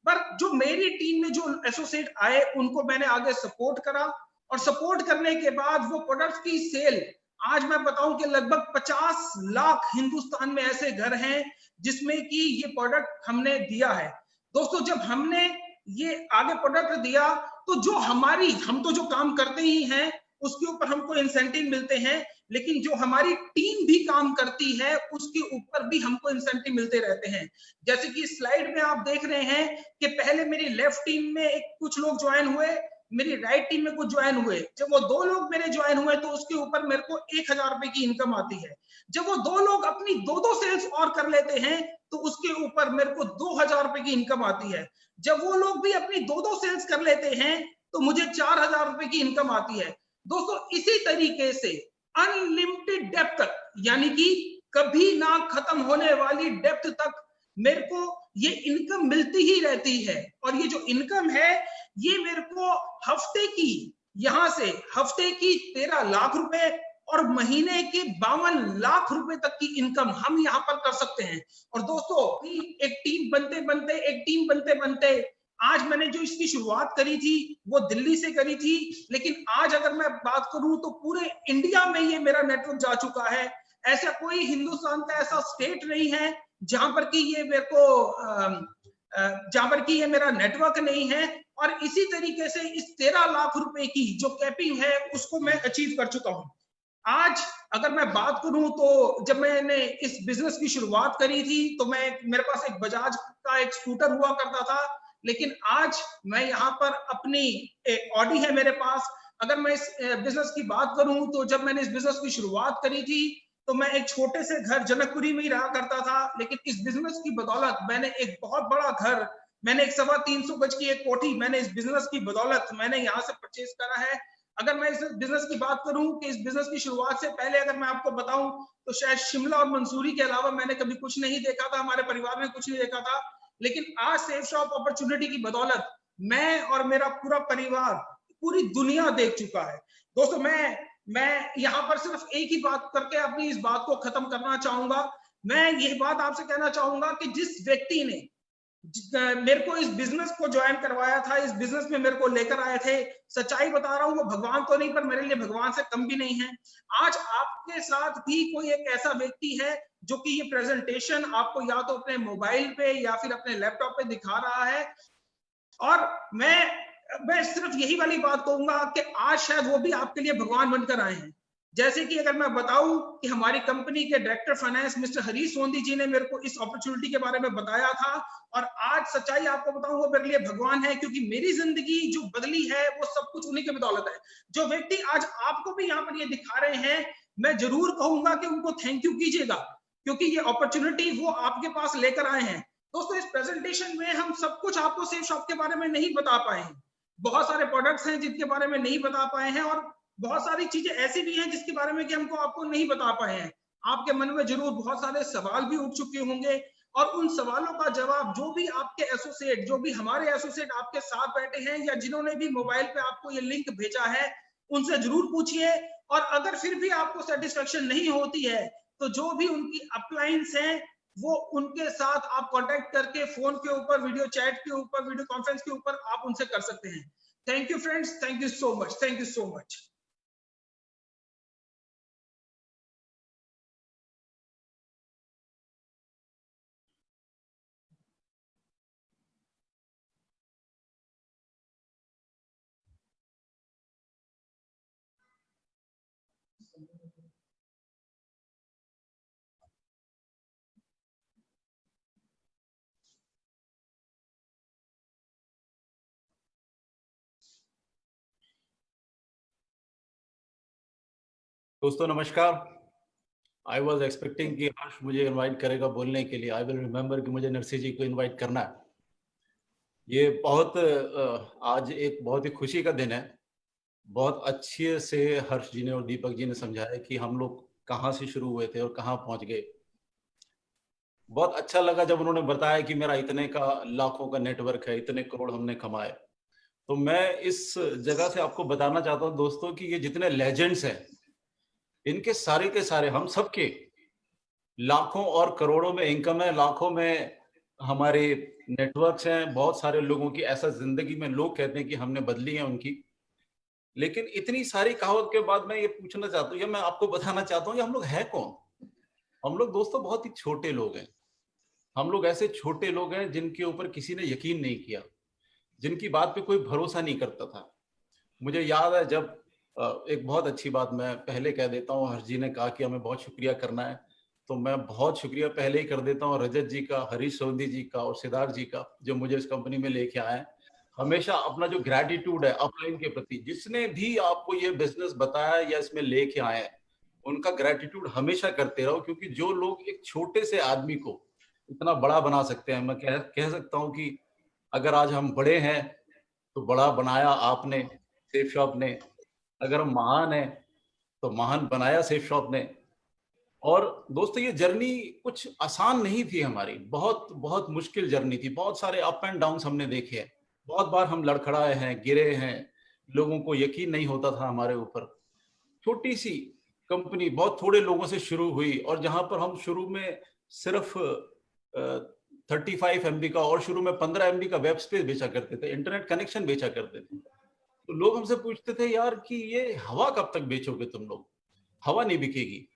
पर जो मेरी टीम में जो एसोसिएट आए उनको मैंने आगे सपोर्ट करा, और सपोर्ट करने के बाद वो प्रोडक्ट्स की सेल, आज मैं बताऊं कि लगभग 50 लाख हिंदुस्तान में ऐसे घर हैं जिसमें कि ये प्रोडक्ट हमने दिया है। दोस्तों, जब हमने ये आगे प्रोडक्ट दिया तो जो हम तो जो काम करते ही हैं उसके ऊपर हमको इंसेंटिव मिलते हैं, लेकिन जो हमारी टीम भी काम करती है उसके ऊपर भी हमको इंसेंटिव मिलते रहते हैं। जैसे कि स्लाइड में आप देख रहे हैं कि पहले मेरी लेफ्ट टीम में कुछ लोग ज्वाइन हुए, मेरी राइट टीम में कुछ ज्वाइन हुए। जब वो 2 लोग मेरे ज्वाइन हुए तो उसके ऊपर मेरे को ₹1000 की इनकम आती है। जब वो 2 लोग अपनी 2 सेल्स और कर लेते हैं तो उसके ऊपर मेरे को ₹2000 की इनकम आती है। जब वो लोग भी अपनी 2 सेल्स कर लेते हैं तो मुझे ₹4000 की इनकम आती है। दोस्तों, इसी तरीके से अनलिमिटेड डेप्थ तक, यानी कि कभी ना खत्म होने वाली डेप्थ तक मेरे को ये इनकम मिलती ही रहती है। और ये जो इनकम है ये मेरे को हफ्ते की, यहां से हफ्ते की 13 लाख रुपए और महीने के 52 लाख रुपए तक की इनकम हम यहाँ पर कर सकते हैं। और दोस्तों, एक टीम बनते बनते आज मैंने जो इसकी शुरुआत करी थी वो दिल्ली से करी थी, लेकिन आज अगर मैं बात करूं तो पूरे इंडिया में ये मेरा नेटवर्क जा चुका है। ऐसा कोई हिंदुस्तान का ऐसा स्टेट नहीं है जहां पर कि ये मेरे को जहां पर कि ये मेरा नेटवर्क नहीं है। और इसी तरीके से इस 13 लाख रुपए की जो कैपिंग है उसको मैं अचीव कर चुका हूं। आज अगर मैं बात करूं तो जब मैंने इस बिजनेस की शुरुआत करी थी तो मेरे पास एक बजाज का एक स्कूटर हुआ करता था, लेकिन आज मैं यहाँ पर अपनी ऑडी है मेरे पास। अगर मैं इस बिजनेस की बात करूं तो जब मैंने इस बिजनेस की शुरुआत करी थी तो मैं एक छोटे से घर जनकपुरी में ही रहा करता था, लेकिन इस बिजनेस की बदौलत मैंने एक बहुत बड़ा घर, मैंने एक 325 गज की एक कोठी मैंने इस बिजनेस की बदौलत मैंने यहाँ से परचेज करा है। अगर मैं इस बिजनेस की बात करूं कि इस बिजनेस की शुरुआत से पहले अगर मैं आपको बताऊं तो शायद शिमला और मंसूरी के अलावा मैंने कभी कुछ नहीं देखा था, हमारे परिवार में कुछ नहीं देखा था। लेकिन आज सेफ शॉप अपॉर्चुनिटी की बदौलत मैं और मेरा पूरा परिवार पूरी दुनिया देख चुका है। दोस्तों मैं यहाँ पर सिर्फ एक ही बात करके अपनी इस बात को खत्म करना चाहूंगा। मैं ये बात आपसे कहना चाहूंगा कि जिस व्यक्ति ने मेरे को इस बिजनेस को ज्वाइन करवाया था, इस बिजनेस में मेरे को लेकर आए थे, सच्चाई बता रहा हूँ वो भगवान तो नहीं पर मेरे लिए भगवान से कम भी नहीं है। आज आपके साथ भी कोई एक ऐसा व्यक्ति है जो कि ये प्रेजेंटेशन आपको या तो अपने मोबाइल पे या फिर अपने लैपटॉप पे दिखा रहा है। और मैं सिर्फ यही वाली बात कहूंगा कि आज शायद वो भी आपके लिए भगवान बनकर आए हैं। जैसे कि अगर मैं बताऊं कि हमारी कंपनी के डायरेक्टर फाइनेंस मिस्टर हरीश सोंधी जी ने मेरे को इस अपॉर्चुनिटी के बारे में बताया था, और आज सच्चाई आपको बताऊं वो मेरे लिए भगवान है, क्योंकि मेरी जिंदगी जो बदली है वो सब कुछ उन्हीं के बदौलत है। जो व्यक्ति आज आपको भी यहाँ पर ये दिखा रहे हैं, मैं जरूर कहूंगा कि उनको थैंक यू कीजिएगा, क्योंकि ये अपॉर्चुनिटी वो आपके पास लेकर आए हैं। दोस्तों इस प्रेजेंटेशन में हम सब कुछ आपको सेफ शॉप के बारे में नहीं बता पाए हैं, बहुत सारे प्रोडक्ट्स हैं जिनके बारे में नहीं बता पाए हैं, और बहुत सारी चीजें ऐसी भी हैं जिसके बारे में कि हमको आपको नहीं बता पाए हैं। आपके मन में जरूर बहुत सारे सवाल भी उठ चुके होंगे, और उन सवालों का जवाब जो भी आपके एसोसिएट, जो भी हमारे एसोसिएट आपके साथ बैठे हैं या जिन्होंने भी मोबाइल पे आपको ये लिंक भेजा है, उनसे जरूर पूछिए। और अगर फिर भी आपको सेटिस्फेक्शन नहीं होती है तो जो भी उनकी अपलाइंस हैं वो उनके साथ आप कांटेक्ट करके फोन के ऊपर, वीडियो चैट के ऊपर, वीडियो कॉन्फ्रेंस के ऊपर आप उनसे कर सकते हैं। Thank you friends, thank you so much, thank you so much. दोस्तों नमस्कार। आई वॉज एक्सपेक्टिंग कि हर्ष मुझे इनवाइट करेगा बोलने के लिए। आई विल रिमेंबर कि मुझे नरसिंह जी को इनवाइट करना है। ये बहुत आज एक बहुत ही खुशी का दिन है। बहुत अच्छे से हर्ष जी ने और दीपक जी ने समझाया कि हम लोग कहाँ से शुरू हुए थे और कहाँ पहुंच गए। बहुत अच्छा लगा जब उन्होंने बताया कि मेरा इतने का लाखों का नेटवर्क है, इतने करोड़ हमने कमाए। तो मैं इस जगह से आपको बताना चाहता हूँ दोस्तों कि ये जितने लेजेंड्स हैं इनके सारे के सारे हम सबके लाखों और करोड़ों में इनकम है, लाखों में हमारे नेटवर्क्स हैं। बहुत सारे लोगों की ऐसा जिंदगी में लोग कहते हैं कि हमने बदली है उनकी। लेकिन इतनी सारी कहावत के बाद मैं ये पूछना चाहता हूँ या मैं आपको बताना चाहता हूँ कि हम लोग है कौन। हम लोग दोस्तों बहुत ही छोटे लोग हैं। हम लोग ऐसे छोटे लोग हैं जिनके ऊपर किसी ने यकीन नहीं किया, जिनकी बात पे कोई भरोसा नहीं करता था। मुझे याद है जब एक बहुत अच्छी बात मैं पहले कह देता हूँ, हर्ष जी ने कहा कि हमें बहुत शुक्रिया करना है, तो मैं बहुत शुक्रिया पहले ही कर देता हूँ रजत जी का, हरीश सोंधी जी का और सिद्धार्थ जी का, जो मुझे इस कंपनी में लेके आए हैं। हमेशा अपना जो ग्रैटिट्यूड है अपलाइन के प्रति, जिसने भी आपको ये बिजनेस बताया या इसमें लेके आए हैं, उनका ग्रैटिट्यूड हमेशा करते रहो, क्योंकि जो लोग एक छोटे से आदमी को इतना बड़ा बना सकते हैं, मैं कह सकता हूँ कि अगर आज हम बड़े हैं तो बड़ा बनाया आपने, सेफ शॉप ने। अगर हम महान हैं तो महान बनाया सेफ शॉप ने। और दोस्तों ये जर्नी कुछ आसान नहीं थी हमारी, बहुत बहुत मुश्किल जर्नी थी। बहुत सारे अप एंड डाउन हमने देखे हैं, बहुत बार हम लड़खड़ाए हैं, गिरे हैं, लोगों को यकीन नहीं होता था हमारे ऊपर। छोटी सी कंपनी बहुत थोड़े लोगों से शुरू हुई, और जहां पर हम शुरू में सिर्फ 35 MB का और शुरू में 15 MB का वेब स्पेस बेचा करते थे, इंटरनेट कनेक्शन बेचा करते थे। तो लोग हमसे पूछते थे यार कि ये हवा कब तक बेचोगे तुम लोग, हवा नहीं बिकेगी।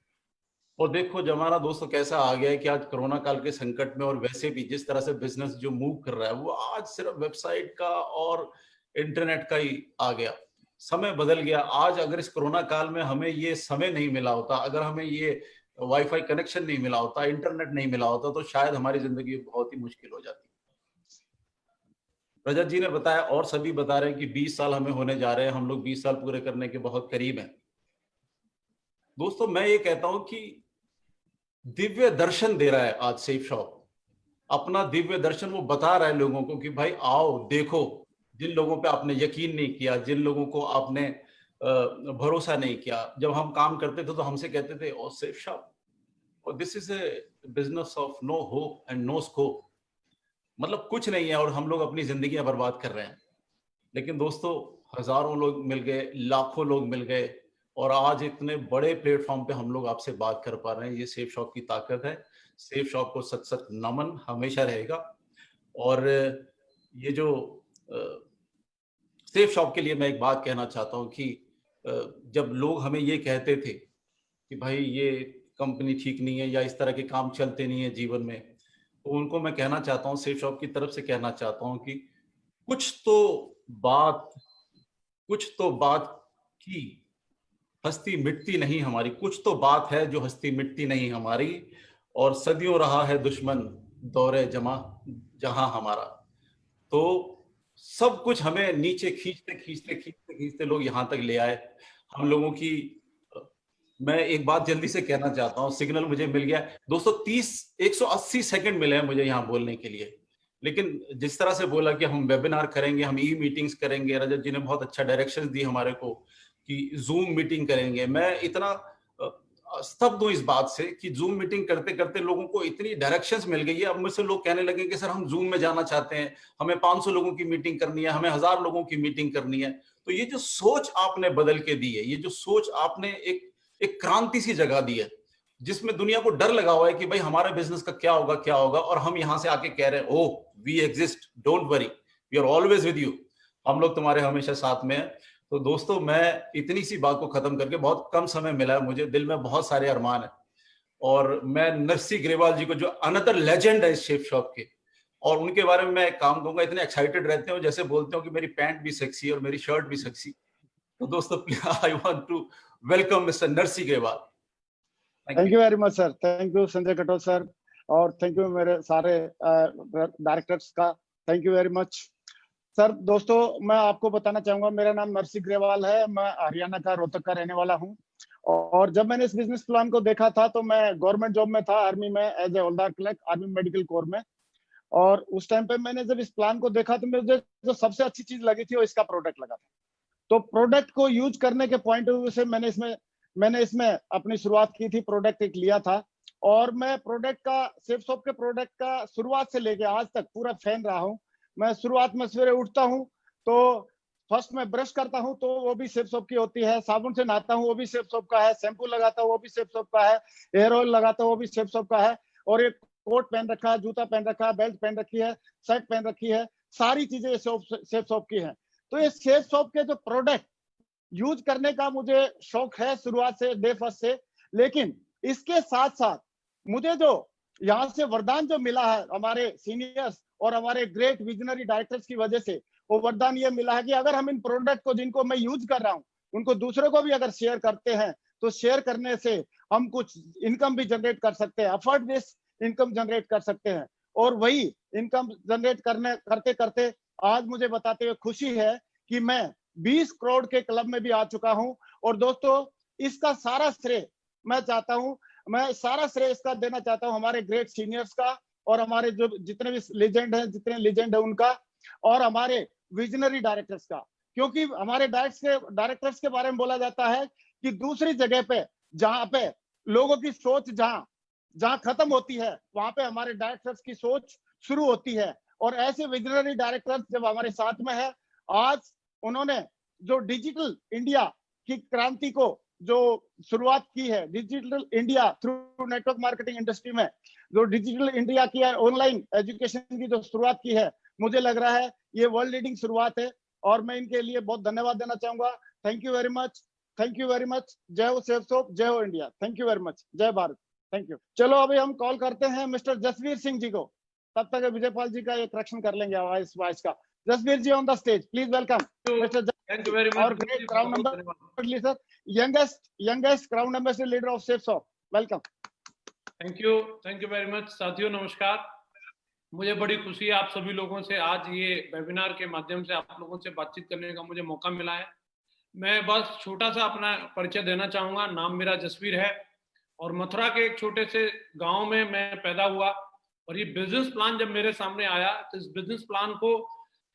और देखो जमाना दोस्तों कैसा आ गया है कि आज कोरोना काल के संकट में और वैसे भी जिस तरह से बिजनेस जो मूव कर रहा है वो आज सिर्फ वेबसाइट का और इंटरनेट का ही आ गया। समय बदल गया। आज अगर इस कोरोना काल में हमें ये समय नहीं मिला होता, अगर हमें ये वाईफाई कनेक्शन नहीं मिला होता, इंटरनेट नहीं मिला होता, तो शायद हमारी जिंदगी बहुत ही मुश्किल हो जाती। रजत जी ने बताया और सभी बता रहे हैं कि 20 साल हमें होने जा रहे हैं, हम लोग 20 साल पूरे करने के बहुत करीब हैं। दोस्तों मैं ये कहता हूं कि दिव्य दर्शन दे रहा है आज सेफ शॉप, अपना दिव्य दर्शन वो बता रहा है लोगों को कि भाई आओ देखो। जिन लोगों पे आपने यकीन नहीं किया, जिन लोगों को आपने भरोसा नहीं किया, जब हम काम करते थे तो हमसे कहते थे ओ सेफ शॉप, और this is a business of no hope and no scope, मतलब कुछ नहीं है और हम लोग अपनी जिंदगियां बर्बाद कर रहे हैं। लेकिन दोस्तों हजारों लोग मिल गए, लाखों लोग मिल गए, और आज इतने बड़े प्लेटफॉर्म पे हम लोग आपसे बात कर पा रहे हैं। ये सेफ शॉप की ताकत है। सेफ शॉप को सच सच नमन हमेशा रहेगा। और ये जो सेफ शॉप के लिए मैं एक बात कहना चाहता हूँ कि जब लोग हमें ये कहते थे कि भाई ये कंपनी ठीक नहीं है या इस तरह के काम चलते नहीं है जीवन में, तो उनको मैं कहना चाहता हूँ, सेफ शॉप की तरफ से कहना चाहता हूँ कि कुछ तो बात की हस्ती मिटती नहीं हमारी, कुछ तो बात है जो हस्ती मिटती नहीं हमारी, और सदियों रहा है दुश्मन दौरे जमा जहां हमारा। तो सब कुछ हमें नीचे खींचते लोग यहां तक ले आए। हम लोगों की मैं एक बात जल्दी से कहना चाहता हूं, सिग्नल मुझे मिल गया दोस्तों, 180 सेकंड मिले हैं मुझे यहां बोलने के लिए। लेकिन जिस तरह से बोला कि हम वेबिनार करेंगे, हम ई मीटिंग्स करेंगे, रजत जी ने बहुत अच्छा डायरेक्शंस दी हमारे को कि जूम मीटिंग करेंगे। मैं इतना स्तब्ध हूं इस बात से कि जूम मीटिंग करते करते लोगों को इतनी डायरेक्शंस मिल गई है। अब मुझसे लोग कहने लगे कि सर हम जूम में जाना चाहते हैं, हमें 500 लोगों की मीटिंग करनी है, हमें 1000 लोगों की मीटिंग करनी है। तो ये जो सोच आपने बदल के दी है, ये जो सोच आपने एक क्रांति सी जगा दी है, जिसमें दुनिया को डर लगा हुआ है कि भाई हमारे बिजनेस का क्या होगा, और हम यहां से आके कह रहे हैं oh we exist, don't worry, we are always with you, हम लोग तुम्हारे हमेशा साथ में हैं। तो दोस्तों मैं इतनी सी बात को खत्म करके, बहुत कम समय मिला है मुझे, दिल में बहुत सारे अरमान है, और मैं नरसी ग्रेवाल जी को जो अनदर लेजेंड है इस शेफ शॉप के, और उनके बारे में मैं काम कहूंगा, इतने एक्साइटेड रहते हो जैसे बोलते हो कि मेरी पैंट भी सेक्सी और मेरी शर्ट भी सेक्सी। तो दोस्तों I want to welcome mister Narsi Grewal. Thank you very much sir, thank you Sanjay Katoch sir, और थैंक यू मेरे सारे डायरेक्टर्स का, thank you very much sir. दोस्तों मैं आपको बताना चाहूंगा, मेरा नाम नरसी ग्रेवाल है, मैं हरियाणा का रोहतक का रहने वाला हूं। और जब मैंने इस बिजनेस प्लान को देखा था तो मैं गवर्नमेंट जॉब में था, आर्मी में, as a havildar clerk, army medical corps में। और उस टाइम पे मैंने जब इस प्लान को देखा तो मुझे जो सबसे अच्छी चीज लगी थी वो इसका प्रोडक्ट लगा था। तो प्रोडक्ट को यूज करने के पॉइंट ऑफ व्यू से मैंने इसमें अपनी शुरुआत की थी, प्रोडक्ट एक लिया था। और मैं प्रोडक्ट का, सेफ शॉप के प्रोडक्ट का शुरुआत से लेके आज तक पूरा फैन रहा हूं। मैं शुरुआत में सवेरे उठता हूं तो फर्स्ट में ब्रश करता हूं तो वो भी सेफ शॉप की होती है, साबुन से नहाता हूं वो भी सेफ शॉप का है, शैम्पू लगाता हूं वो भी सेफ शॉप का है, हेयर ऑयल लगाता हूं वो भी सेफ शॉप का है, और एक कोट पहन रखा है, जूता पहन रखा है, बेल्ट पहन रखी है, शर्ट पहन रखी है, सारी चीजें सेफ शॉप की हैं। तो ये सेफ शॉप के जो प्रोडक्ट यूज करने का मुझे शौक है शुरुआत से, डे फर्स्ट से। लेकिन इसके साथ साथ मुझे जो यहाँ से वरदान जो मिला है हमारे सीनियर्स और हमारे ग्रेट विजनरी डायरेक्टर्स की वजह से, वो वरदान ये मिला है कि अगर हम इन प्रोडक्ट को, जिनको मैं यूज कर रहा हूँ, उनको दूसरों को भी अगर शेयर करते हैं तो शेयर करने से हम कुछ इनकम भी जनरेट कर सकते हैं, अफोर्ड बेस इनकम जनरेट कर सकते हैं। और वही इनकम जनरेट करते करते आज मुझे बताते हुए खुशी है कि मैं 20 करोड़ के क्लब में भी आ चुका हूं। और दोस्तों इसका सारा श्रेय मैं सारा श्रेय इसका देना चाहता हूं हमारे ग्रेट सीनियर्स का, और हमारे जो जितने भी लेजेंड है उनका, और हमारे विजनरी डायरेक्टर्स का। क्योंकि हमारे डायरेक्टर्स के बारे में बोला जाता है कि दूसरी जगह पे, जहां पे लोगों की सोच जहां खत्म होती है, वहां पे हमारे डायरेक्टर्स की सोच शुरू होती है। और ऐसे विजनरी डायरेक्टर्स जब हमारे साथ में है, आज उन्होंने जो डिजिटल इंडिया की क्रांति को जो शुरुआत की है, digital India through network marketing industry में जो डिजिटल इंडिया की ऑनलाइन एजुकेशन की जो शुरुआत की है, मुझे लग रहा है ये वर्ल्ड लीडिंग शुरुआत है, और मैं इनके लिए बहुत धन्यवाद देना चाहूंगा। Thank you very much, thank you very much. जय हो सेफ शॉप, जय हो India, thank you very much, जय भारत। Thank you. चलो अभी हम कॉल करते हैं मिस्टर जसवीर सिंह जी को, तब तक विजयपाल जी का एक करेक्शन कर लेंगे वॉइस का। Jasvir ji on the stage, please welcome mister thank you very much. और great crown ambassador, youngest crown ambassador leader of Safesoft, welcome. Thank you very much. साथियों नमस्कार, मुझे बड़ी खुशी है आप सभी लोगों से आज ये वेबिनार के माध्यम से आप लोगों से बातचीत करने का मुझे मौका मिला है। मैं बस छोटा सा अपना परिचय देना चाहूँगा। नाम मेरा जसवीर है और मथुरा के एक छोटे से गांव में मैं पैदा हुआ और ये बिजनेस प्लान जब मेरे सामने आया तो इस बिजनेस प्लान को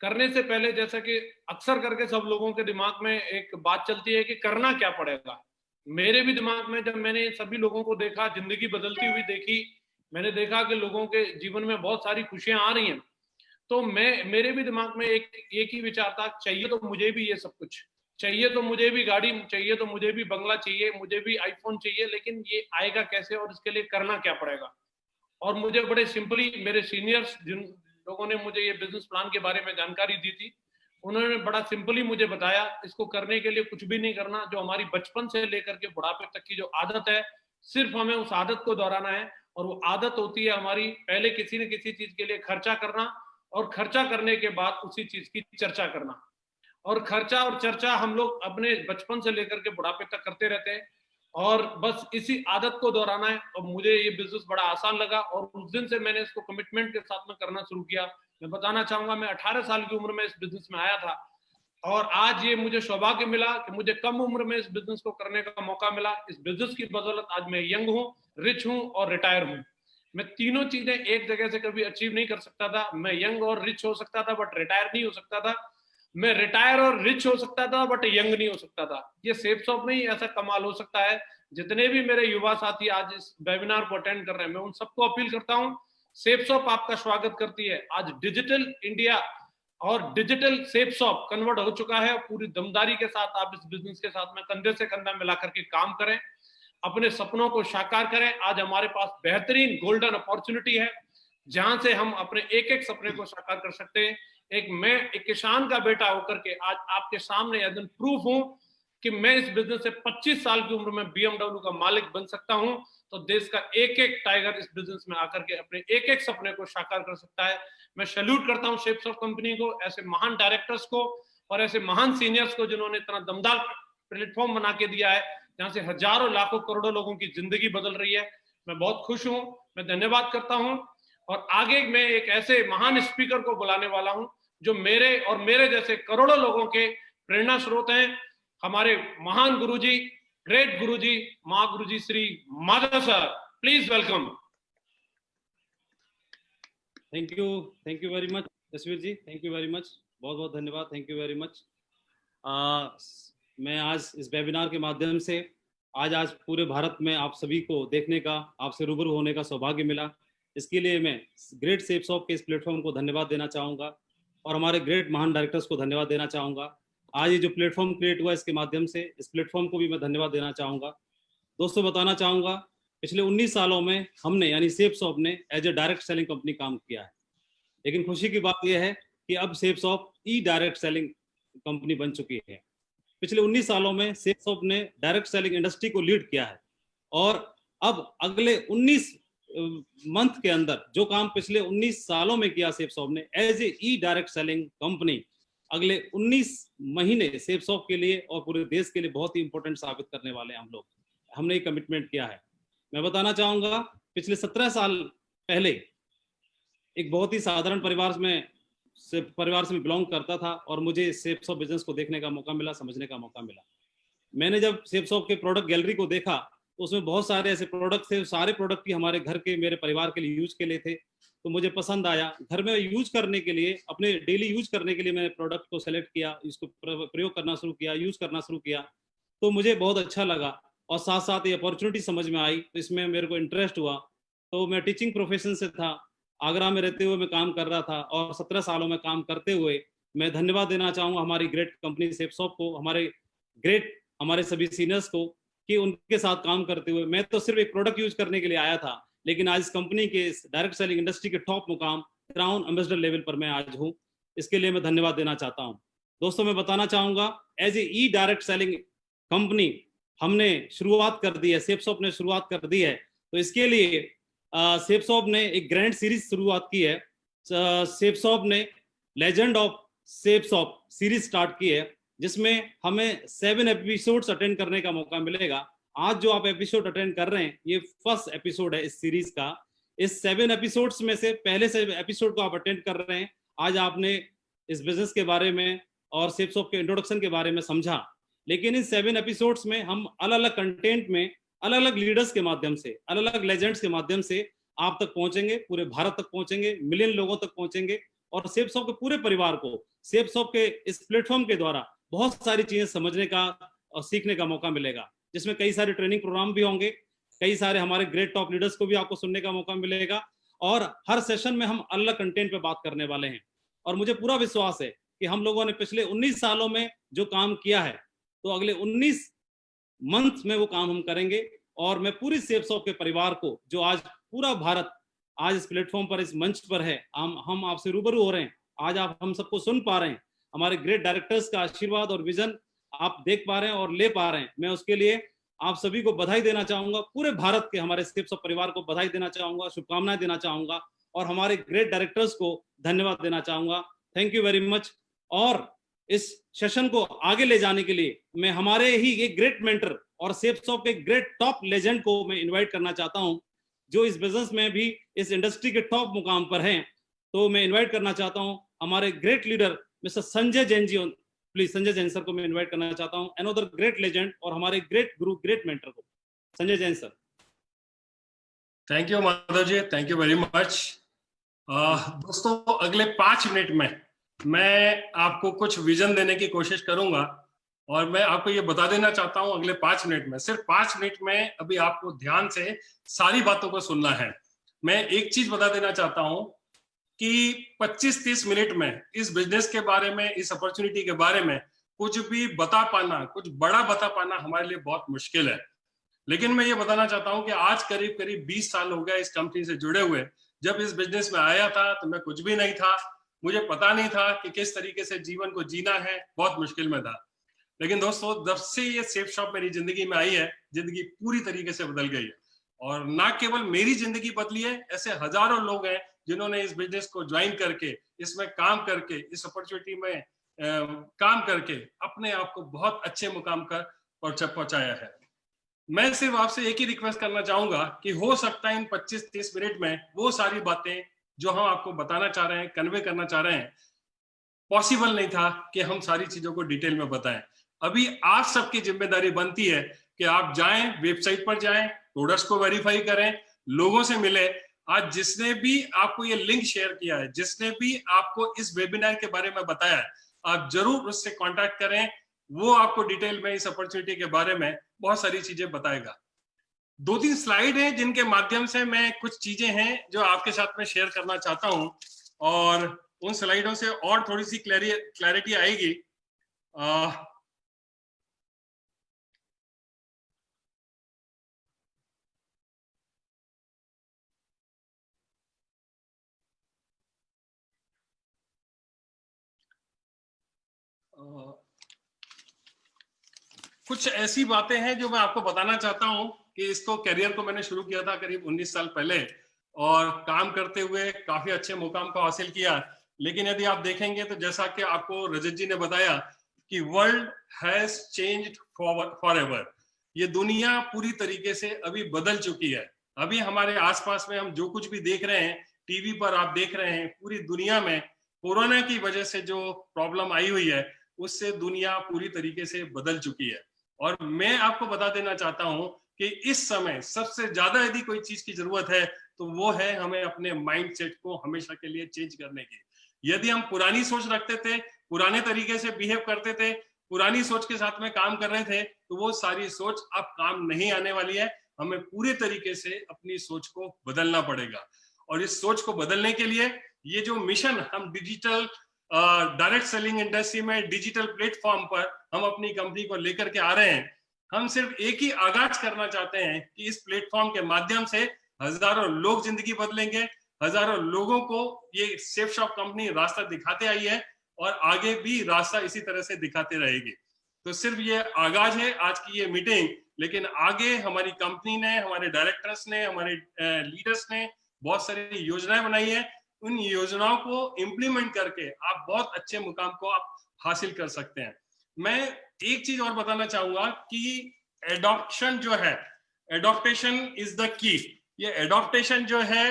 करने से पहले, जैसा कि अक्सर करके सब लोगों के दिमाग में एक बात चलती है कि करना क्या पड़ेगा, मेरे भी दिमाग में जब मैंने सभी लोगों को देखा, जिंदगी बदलती हुई देखी, मैंने देखा कि लोगों के जीवन में बहुत सारी खुशियां आ रही हैं, तो मेरे भी दिमाग में एक ही विचार था, चाहिए तो मुझे भी ये सब कुछ चाहिए, तो मुझे भी गाड़ी चाहिए, तो मुझे भी बंगला चाहिए, मुझे भी आईफोन चाहिए, लेकिन ये आएगा कैसे और इसके लिए करना क्या पड़ेगा। और मुझे बड़े सिंपली मेरे सीनियर्स जिन लोगों ने मुझे ये बिजनेस प्लान के बारे में जानकारी दी थी, उन्होंने बड़ा सिंपली मुझे बताया, इसको करने के लिए कुछ भी नहीं करना, जो हमारी बचपन से लेकर के बुढ़ापे तक की जो आदत है, सिर्फ हमें उस आदत को दोहराना है। और वो आदत होती है हमारी पहले किसी न किसी चीज के लिए खर्चा करना और खर्चा करने के बाद उसी चीज की चर्चा करना। और खर्चा और चर्चा हम लोग अपने बचपन से लेकर के बुढ़ापे तक करते रहते हैं और बस इसी आदत को दोहराना है। और मुझे ये बिजनेस बड़ा आसान लगा और उस दिन से मैंने इसको कमिटमेंट के साथ में करना शुरू किया। मैं बताना चाहूंगा, मैं 18 साल की उम्र में इस बिजनेस में आया था और आज ये मुझे सौभाग्य मिला कि मुझे कम उम्र में इस बिजनेस को करने का मौका मिला। इस बिजनेस की बदौलत आज मैं यंग हूँ, रिच हूँ और रिटायर हूँ। मैं तीनों चीजें एक जगह से कभी अचीव नहीं कर सकता था। मैं यंग और रिच हो सकता था बट रिटायर नहीं हो सकता था। मैं रिटायर और रिच हो सकता था बट यंग नहीं हो सकता था। ये सेफसॉफ्ट में ही ऐसा कमाल हो सकता है। जितने भी मेरे युवा साथी आज इस वेबिनार को अटेंड कर रहे हैं, मैं उन सबको अपील करता हूँ, सेफसॉफ्ट आपका स्वागत करती है। आज डिजिटल इंडिया और डिजिटल सेफसॉफ्ट कन्वर्ट हो चुका है। पूरी दमदारी के साथ आप इस बिजनेस के साथ में कंधे से कंधा मिलाकर के काम करें, अपने सपनों को साकार करें। आज हमारे पास बेहतरीन गोल्डन अपॉर्चुनिटी है जहां से हम अपने एक एक सपने को साकार कर सकते हैं। मैं एक किसान का बेटा होकर के आज आपके सामने एज प्रूफ हूं कि मैं इस बिजनेस से 25 साल की उम्र में BMW का मालिक बन सकता हूं। तो देश का एक एक टाइगर इस बिजनेस में आकर के अपने एक एक सपने को साकार कर सकता है। मैं सैल्यूट करता हूं सेफसॉफ्ट कंपनी को, ऐसे महान डायरेक्टर्स को और ऐसे महान सीनियर्स को जिन्होंने इतना दमदार प्लेटफॉर्म बना के दिया है जहां से हजारों लाखों करोड़ों लोगों की जिंदगी बदल रही है। मैं बहुत खुश हूं, मैं धन्यवाद करता हूं। और आगे मैं एक ऐसे महान स्पीकर को बुलाने वाला हूं जो मेरे और मेरे जैसे करोड़ों लोगों के प्रेरणा स्रोत हैं। हमारे महान guruji, great guruji, guruji Shri Madhav sir, please welcome. Thank you very much Jasvir ji, thank you very much, बहुत बहुत धन्यवाद, थैंक यू वेरी मच। मैं आज इस वेबिनार के माध्यम से आज पूरे भारत में आप सभी को देखने का, आपसे रूबरू होने का सौभाग्य मिला। इसके लिए मैं ग्रेट सेफसॉफ्ट के इस प्लेटफॉर्म को धन्यवाद देना चाहूँगा और हमारे ग्रेट महान डायरेक्टर्स को धन्यवाद देना चाहूँगा। आज ये जो प्लेटफॉर्म क्रिएट हुआ इसके माध्यम से इस प्लेटफॉर्म को भी मैं धन्यवाद देना चाहूँगा। दोस्तों बताना चाहूँगा, पिछले 19 सालों में हमने यानी सेफसॉफ्ट ने as a direct selling company काम किया है, लेकिन खुशी की बात यह है कि अब सेफसॉफ्ट ई डायरेक्ट सेलिंग कंपनी बन चुकी है। पिछले 19 सालों में सेफसॉफ्ट ने डायरेक्ट सेलिंग इंडस्ट्री को लीड किया है और अब अगले 19 मंथ के अंदर जो काम पिछले 19 सालों में किया सेफसॉफ्ट ने as a e direct selling company, अगले 19 महीने सेफसॉफ्ट के लिए और पूरे देश के लिए बहुत ही इंपॉर्टेंट साबित करने वाले हैं। हमने ये कमिटमेंट किया है। मैं बताना चाहूंगा, पिछले 17 साल पहले एक बहुत ही साधारण परिवार से बिलोंग करता था और मुझे सेफसॉफ्ट बिजनेस को देखने का मौका मिला, समझने का मौका मिला। मैंने जब सेफसॉफ्ट के प्रोडक्ट गैलरी को देखा तो उसमें बहुत सारे ऐसे प्रोडक्ट थे, सारे प्रोडक्ट ही हमारे घर के, मेरे परिवार के लिए यूज के लिए थे, तो मुझे पसंद आया। घर में यूज करने के लिए, अपने डेली यूज करने के लिए मैंने प्रोडक्ट को सेलेक्ट किया, इसको प्रयोग करना शुरू किया, यूज करना शुरू किया, तो मुझे बहुत अच्छा लगा और साथ साथ ये अपॉर्चुनिटी समझ में आई तो इसमें मेरे को इंटरेस्ट हुआ। तो मैं टीचिंग प्रोफेशन से था, आगरा में रहते हुए मैं काम कर रहा था और 17 सालों में काम करते हुए मैं धन्यवाद देना चाहूँगा हमारी ग्रेट कंपनी सेफसॉफ्ट को, हमारे सभी सीनियर्स को, कि उनके साथ काम करते हुए मैं तो सिर्फ एक प्रोडक्ट यूज करने के लिए आया था, लेकिन आज इस कंपनी के डायरेक्ट सेलिंग इंडस्ट्री के टॉप मुकाम क्राउन एम्बेसडर लेवल पर मैं आज हूँ। इसके लिए मैं धन्यवाद देना चाहता हूँ। दोस्तों मैं बताना चाहूँगा, as a e direct selling company हमने शुरुआत कर दी है, सेफसॉफ्ट ने शुरुआत कर दी है तो इसके लिए सेफ शॉप ने एक ग्रैंड सीरीज शुरुआत की है। सेफ शॉप ने legend of safe shop series start की है, जिसमें हमें 7 एपिसोड्स अटेंड करने का मौका मिलेगा। आज जो आप एपिसोड अटेंड कर रहे हैं, ये फर्स्ट एपिसोड है इस सीरीज का। इस 7 एपिसोड्स में से पहले से एपिसोड को आप अटेंड कर रहे हैं। आज आपने इस बिजनेस के बारे में और सेफ शॉप के इंट्रोडक्शन के बारे में समझा, लेकिन इन 7 एपिसोड्स में हम अलग अलग कंटेंट में अलग अलग लीडर्स के माध्यम से, अलग अलग लेजेंड्स के माध्यम से आप तक पहुंचेंगे, पूरे भारत तक पहुंचेंगे, मिलियन लोगों तक पहुंचेंगे और सेफ शॉप के पूरे परिवार को सेफ शॉप के इस प्लेटफॉर्म के द्वारा बहुत सारी चीजें समझने का और सीखने का मौका मिलेगा, जिसमें कई सारे ट्रेनिंग प्रोग्राम भी होंगे, कई सारे हमारे ग्रेट टॉप लीडर्स को भी आपको सुनने का मौका मिलेगा और हर सेशन में हम अलग कंटेंट पे बात करने वाले हैं। और मुझे पूरा विश्वास है कि हम लोगों ने पिछले 19 सालों में जो काम किया है, तो अगले 19 मंथ में वो काम हम करेंगे। और मैं पूरी सेफ शॉप के परिवार को, जो आज पूरा भारत आज इस प्लेटफॉर्म पर, इस मंच पर है, हम आपसे रूबरू हो रहे हैं, आज आप हम सबको सुन पा रहे हैं, हमारे ग्रेट डायरेक्टर्स का आशीर्वाद और विजन आप देख पा रहे हैं और ले पा रहे हैं। मैं उसके लिए आप सभी को बधाई देना चाहूंगा, पूरे भारत के हमारे सेफ शॉप परिवार को बधाई देना चाहूंगा, शुभकामनाएं देना चाहूंगा और हमारे ग्रेट डायरेक्टर्स को धन्यवाद देना चाहूंगा। Thank you very much. और इस सेशन को आगे ले जाने के लिए मैं हमारे ही एक ग्रेट मेंटर और सेफ शॉप के ग्रेट टॉप लेजेंड को मैं इनवाइट करना चाहता हूं, जो इस बिजनेस में भी इस इंडस्ट्री के टॉप मुकाम पर हैं। तो मैं इनवाइट करना चाहता हूं हमारे great leader mister Sanjay Jain ji. Please Sanjay Jain sir को मैं इनवाइट करना चाहता हूं, अनदर ग्रेट लेजेंड और हमारे ग्रेट गुरु, ग्रेट मेंटर को, Sanjay Jain sir. Thank you Madhav ji, thank you very much. दोस्तों, अगले 5 मिनट में मैं आपको कुछ विजन देने की कोशिश करूंगा और मैं आपको ये बता देना चाहता हूं, अगले 5 मिनट में, सिर्फ 5 मिनट में अभी आपको ध्यान से सारी बातों को सुनना है। मैं एक चीज बता देना चाहता हूं कि 25-30 मिनट में इस बिजनेस के बारे में, इस अपॉर्चुनिटी के बारे में कुछ भी बता पाना, कुछ बड़ा बता पाना हमारे लिए बहुत मुश्किल है। लेकिन मैं ये बताना चाहता हूं कि आज करीब करीब 20 साल हो गया इस कंपनी से जुड़े हुए। जब इस बिजनेस में आया था तो मैं कुछ भी नहीं था, मुझे पता नहीं था कि किस तरीके से जीवन को जीना है, बहुत मुश्किल में था। लेकिन दोस्तों, जब से ये सेफ शॉप मेरी जिंदगी में आई है, जिंदगी पूरी तरीके से बदल गई है। और ना केवल मेरी जिंदगी बदली है, ऐसे हजारों लोग हैं जिन्होंने इस बिजनेस को ज्वाइन करके, इसमें काम करके, इस अपॉर्चुनिटी में काम करके अपने आप को बहुत अच्छे मुकाम पर पहुंचाया है। मैं सिर्फ आपसे एक ही रिक्वेस्ट करना चाहूंगा कि हो सकता है इन 25-30 मिनट में वो सारी बातें जो हम आपको बताना चाह रहे हैं, कन्वे करना चाह रहे हैं, पॉसिबल नहीं था कि हम सारी चीजों को डिटेल में बताएं। अभी आप सबकी जिम्मेदारी बनती है कि आप जाएं, वेबसाइट पर जाएं, प्रोडक्ट्स को वेरीफाई करें, लोगों से मिले। आज जिसने भी आपको ये लिंक शेयर किया है, जिसने भी आपको इस वेबिनार के बारे में बताया है, आप जरूर उससे कांटेक्ट करें। वो आपको डिटेल में इस अपॉर्चुनिटी के बारे में बहुत सारी चीजें बताएगा। 2-3 स्लाइड हैं जिनके माध्यम से मैं कुछ चीजें हैं जो आपके साथ में शेयर करना चाहता हूं और उन स्लाइडों से और थोड़ी सी क्लैरिटी आएगी। कुछ ऐसी बातें हैं जो मैं आपको बताना चाहता हूं कि इसको करियर को मैंने शुरू किया था करीब 19 साल पहले और काम करते हुए काफी अच्छे मुकाम को हासिल किया। लेकिन यदि आप देखेंगे तो जैसा कि आपको रजत जी ने बताया कि वर्ल्ड हैज चेंज्ड फॉरएवर, ये दुनिया पूरी तरीके से अभी बदल चुकी है। अभी हमारे आसपास में हम जो कुछ भी देख रहे हैं, टीवी पर आप देख रहे हैं, पूरी दुनिया में कोरोना की वजह से जो प्रॉब्लम आई हुई है उससे दुनिया पूरी तरीके से बदल चुकी है। और मैं आपको बता देना चाहता हूं कि इस समय सबसे ज्यादा यदि कोई चीज की जरूरत है तो वो है हमें अपने माइंडसेट को हमेशा के लिए चेंज करने की। यदि हम पुरानी सोच रखते थे, पुराने तरीके से बिहेव करते थे, पुरानी सोच के साथ में काम कर रहे थे, तो वो सारी सोच अब काम नहीं आने वाली है। हमें पूरे तरीके से अपनी सोच को बदलना पड़ेगा। और इस सोच को बदलने के लिए ये जो मिशन हम डिजिटल डायरेक्ट सेलिंग इंडस्ट्री में डिजिटल प्लेटफॉर्म पर हम अपनी कंपनी को लेकर के आ रहे हैं, हम सिर्फ एक ही आगाज करना चाहते हैं कि इस प्लेटफॉर्म के माध्यम से हजारों लोग जिंदगी बदलेंगे, हजारों लोगों को ये सेफ शॉप कंपनी रास्ता दिखाते आई है और आगे भी रास्ता इसी तरह से दिखाते रहेगी। तो सिर्फ ये आगाज है आज की ये मीटिंग, लेकिन आगे हमारी कंपनी ने, हमारे डायरेक्टर्स ने, हमारे लीडर्स ने बहुत सारी योजनाएं बनाई है। उन योजनाओं को इम्प्लीमेंट करके आप बहुत अच्छे मुकाम को आप हासिल कर सकते हैं। मैं एक चीज और बताना चाहूंगा कि एडॉप्शन जो है, एडॉप्टेशन इज द की। ये एडॉप्टेशन जो है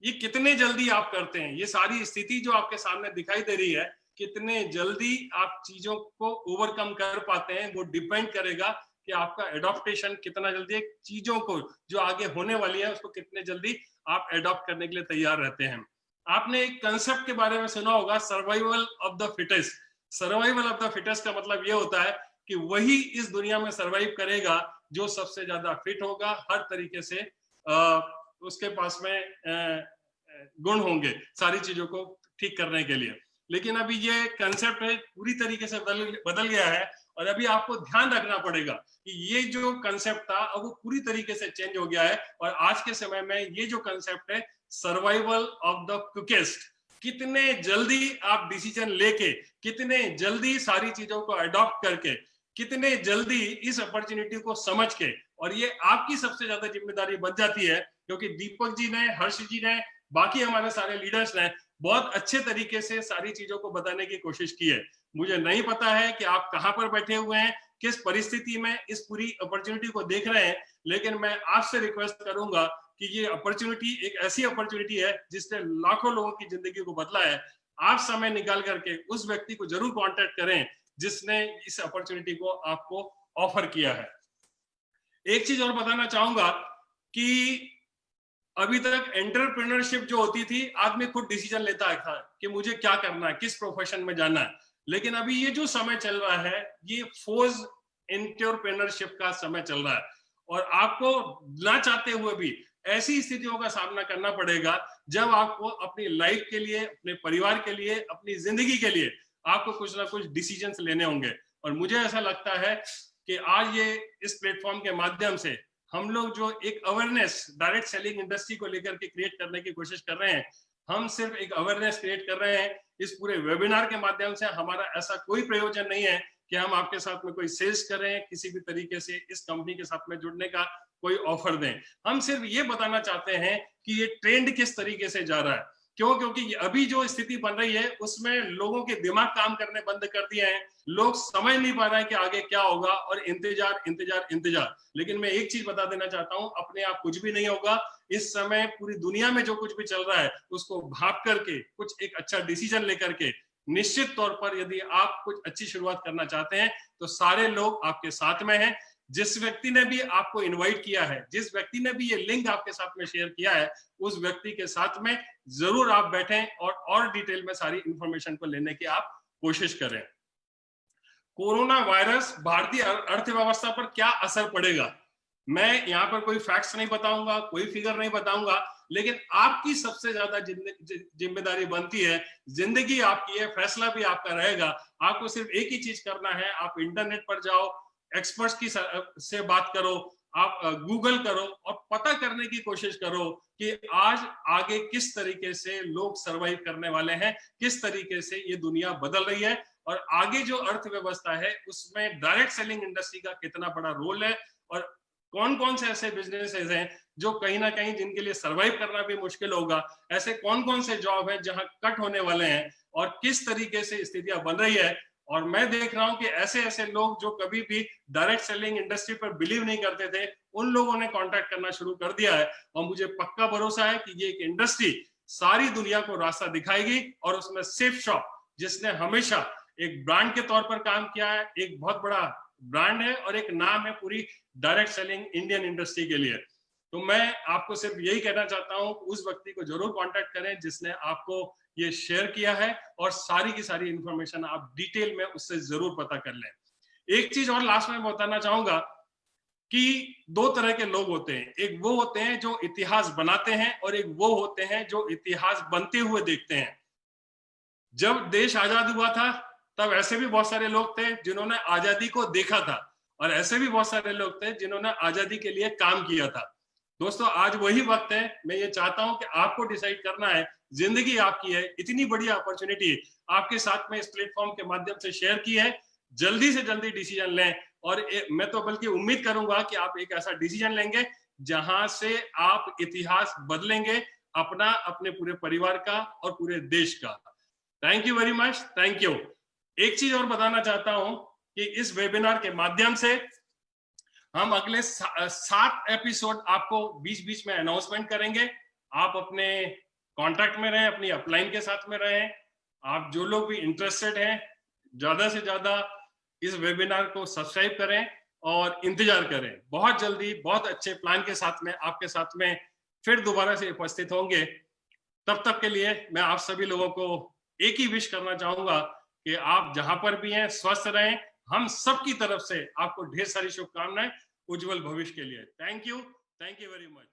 ये कितने जल्दी आप करते हैं, ये सारी स्थिति जो आपके सामने दिखाई दे रही है, कितने जल्दी आप चीजों को ओवरकम कर पाते हैं, वो डिपेंड करेगा कि आपका एडॉप्टेशन कितना जल्दी, चीजों को जो आगे होने वाली है उसको कितने जल्दी आप एडॉप्ट करने के लिए तैयार रहते हैं। आपने एक कंसेप्ट के बारे में सुना होगा, survival of the fittest. Survival of the fittest का मतलब ये होता है कि वही इस दुनिया में सर्वाइव करेगा जो सबसे ज्यादा फिट होगा, हर तरीके से उसके पास में गुण होंगे सारी चीजों को ठीक करने के लिए। लेकिन अभी ये कंसेप्ट है पूरी तरीके से बदल गया है, और अभी आपको ध्यान रखना पड़ेगा कि ये जो कंसेप्ट था अब वो पूरी तरीके से चेंज हो गया है। और आज के समय में ये जो कंसेप्ट है सर्वाइवल ऑफ द क्विकेस्ट, कितने जल्दी आप डिसीजन लेके, कितने जल्दी सारी चीजों को अडॉप्ट करके, कितने जल्दी इस अपॉर्चुनिटी को समझ के, और ये आपकी सबसे ज्यादा जिम्मेदारी बन जाती है, क्योंकि दीपक जी ने, हर्ष जी ने, बाकी हमारे सारे लीडर्स ने बहुत अच्छे तरीके से सारी चीजों को बताने की कोशिश की है। मुझे नहीं पता है कि आप कहां पर बैठे हुए हैं, किस परिस्थिति में इस पूरी अपॉर्चुनिटी को देख रहे हैं, लेकिन मैं आपसे रिक्वेस्ट करूंगा कि ये अपॉर्चुनिटी एक ऐसी अपॉर्चुनिटी है जिसने लाखों लोगों की जिंदगी को बदला है। आप समय निकाल करके उस व्यक्ति को जरूर कांटेक्ट करें जिसने इस अपॉर्चुनिटी को आपको ऑफर किया है। एक चीज और बताना चाहूंगा कि अभी तक एंटरप्रेन्योरशिप जो होती थी, आदमी खुद डिसीजन लेता था कि मुझे क्या करना है, किस प्रोफेशन में जाना है। लेकिन अभी ये जो समय चल रहा है ये फोर्स एंटरप्रेन्योरशिप का समय चल रहा है, और आपको ना चाहते हुए भी ऐसी स्थितियों का सामना करना पड़ेगा जब आपको अपनी लाइफ के लिए, अपने परिवार के लिए, अपनी जिंदगी के लिए आपको कुछ ना कुछ डिसीजंस लेने होंगे। और मुझे ऐसा लगता है कि आज ये इस प्लेटफॉर्म के माध्यम से हम लोग जो एक अवेयरनेस डायरेक्ट सेलिंग इंडस्ट्री को लेकर के क्रिएट करने की कोशिश कर रहे हैं, हम सिर्फ एक अवेयरनेस क्रिएट कर रहे हैं। इस पूरे वेबिनार के माध्यम से हमारा ऐसा कोई प्रयोजन नहीं है कि हम आपके साथ में कोई सेल्स करें, किसी भी तरीके से इस कंपनी के साथ में जुड़ने का कोई ऑफर दें। हम सिर्फ ये बताना चाहते हैं कि ये ट्रेंड किस तरीके से जा रहा है। क्यों? क्योंकि अभी जो स्थिति बन रही है उसमें लोगों के दिमाग काम करने बंद कर दिए हैं, लोग समझ नहीं पा रहे हैं कि आगे क्या होगा, और इंतजार इंतजार इंतजार। लेकिन मैं एक चीज बता देना चाहता हूं, अपने आप कुछ भी नहीं होगा। इस समय पूरी दुनिया में जो कुछ भी चल रहा है उसको भाप करके, कुछ एक अच्छा डिसीजन लेकर के, निश्चित तौर पर यदि आप कुछ अच्छी शुरुआत करना चाहते हैं तो सारे लोग आपके साथ में हैं। जिस व्यक्ति ने भी आपको इनवाइट किया है, जिस व्यक्ति ने भी ये लिंक आपके साथ में शेयर किया है, उस व्यक्ति के साथ में जरूर आप बैठें और डिटेल में सारी इंफॉर्मेशन को लेने की आप कोशिश करें। कोरोना वायरस भारतीय अर्थव्यवस्था पर क्या असर पड़ेगा, मैं यहाँ पर कोई फैक्ट्स नहीं बताऊंगा, कोई फिगर नहीं बताऊंगा, लेकिन आपकी सबसे ज्यादा जिम्मेदारी बनती है। जिंदगी आपकी है, फैसला भी आपका रहेगा। आपको सिर्फ एक ही चीज करना है, आप इंटरनेट पर जाओ, एक्सपर्ट्स की से बात करो, आप गूगल करो और पता करने की कोशिश करो कि आज आगे किस तरीके से लोग सरवाइव करने वाले हैं, किस तरीके से ये दुनिया बदल रही है, और आगे जो अर्थव्यवस्था है उसमें डायरेक्ट सेलिंग इंडस्ट्री का कितना बड़ा रोल है, और कौन कौन से ऐसे बिजनेसेस हैं जो कहीं ना कहीं जिनके लिए सरवाइव करना भी मुश्किल होगा, ऐसे कौन कौन से जॉब है जहां कट होने वाले हैं, और किस तरीके से स्थितियां बन रही है। और मैं देख रहा हूं कि ऐसे ऐसे लोग जो कभी भी डायरेक्ट सेलिंग इंडस्ट्री पर बिलीव नहीं करते थे, उन लोगों ने कांटेक्ट करना शुरू कर दिया है। और मुझे पक्का भरोसा है कि ये एक इंडस्ट्री सारी दुनिया को रास्ता दिखाएगी, और उसमें सेफ शॉप, जिसने हमेशा एक ब्रांड के तौर पर काम किया है, एक बहुत बड़ा ब्रांड है और एक नाम है पूरी डायरेक्ट सेलिंग इंडियन इंडस्ट्री के लिए। तो मैं आपको सिर्फ यही कहना चाहता हूं, उस व्यक्ति को जरूर कांटेक्ट करें जिसने आपको ये शेयर किया है, और सारी की सारी इंफॉर्मेशन आप डिटेल में उससे जरूर पता कर लें। एक चीज और लास्ट में बताना चाहूंगा कि दो तरह के लोग होते हैं, एक वो होते हैं जो इतिहास बनाते हैं, और एक वो होते हैं जो इतिहास बनते हुए देखते हैं। जब देश आजाद हुआ था तब ऐसे भी बहुत सारे लोग थे जिन्होंने आजादी को देखा था, और ऐसे भी बहुत सारे लोग थे जिन्होंने आजादी के लिए काम किया था। दोस्तों, आज वही वक्त है। मैं ये चाहता हूं कि आपको डिसाइड करना है, जिंदगी आपकी है, इतनी बड़ी अपॉर्चुनिटी आपके साथ में इस प्लेटफॉर्म के माध्यम से शेयर की है। जल्दी से जल्दी डिसीजन लें। और मैं तो बल्कि उम्मीद करूंगा कि आप एक ऐसा डिसीजन लेंगे जहां से आप इतिहास बदलेंगे अपना, अपने पूरे परिवार का और पूरे देश का। Thank you very much, thank you. एक चीज और बताना चाहता हूं कि इस वेबिनार के माध्यम से हम अगले 7 एपिसोड आपको बीच बीच में अनाउंसमेंट करेंगे। आप अपने कॉन्टैक्ट में रहें, अपनी अपलाइन के साथ में रहें। आप जो लोग भी इंटरेस्टेड हैं, ज्यादा से ज्यादा इस वेबिनार को सब्सक्राइब करें और इंतजार करें। बहुत जल्दी बहुत अच्छे प्लान के साथ में आपके साथ में फिर दोबारा से उपस्थित होंगे। तब तक के लिए मैं आप सभी लोगों को एक ही विश करना चाहूंगा कि आप जहां पर भी हैं स्वस्थ रहें। हम सबकी तरफ से आपको ढेर सारी शुभकामनाएं उज्जवल भविष्य के लिए। Thank you very much.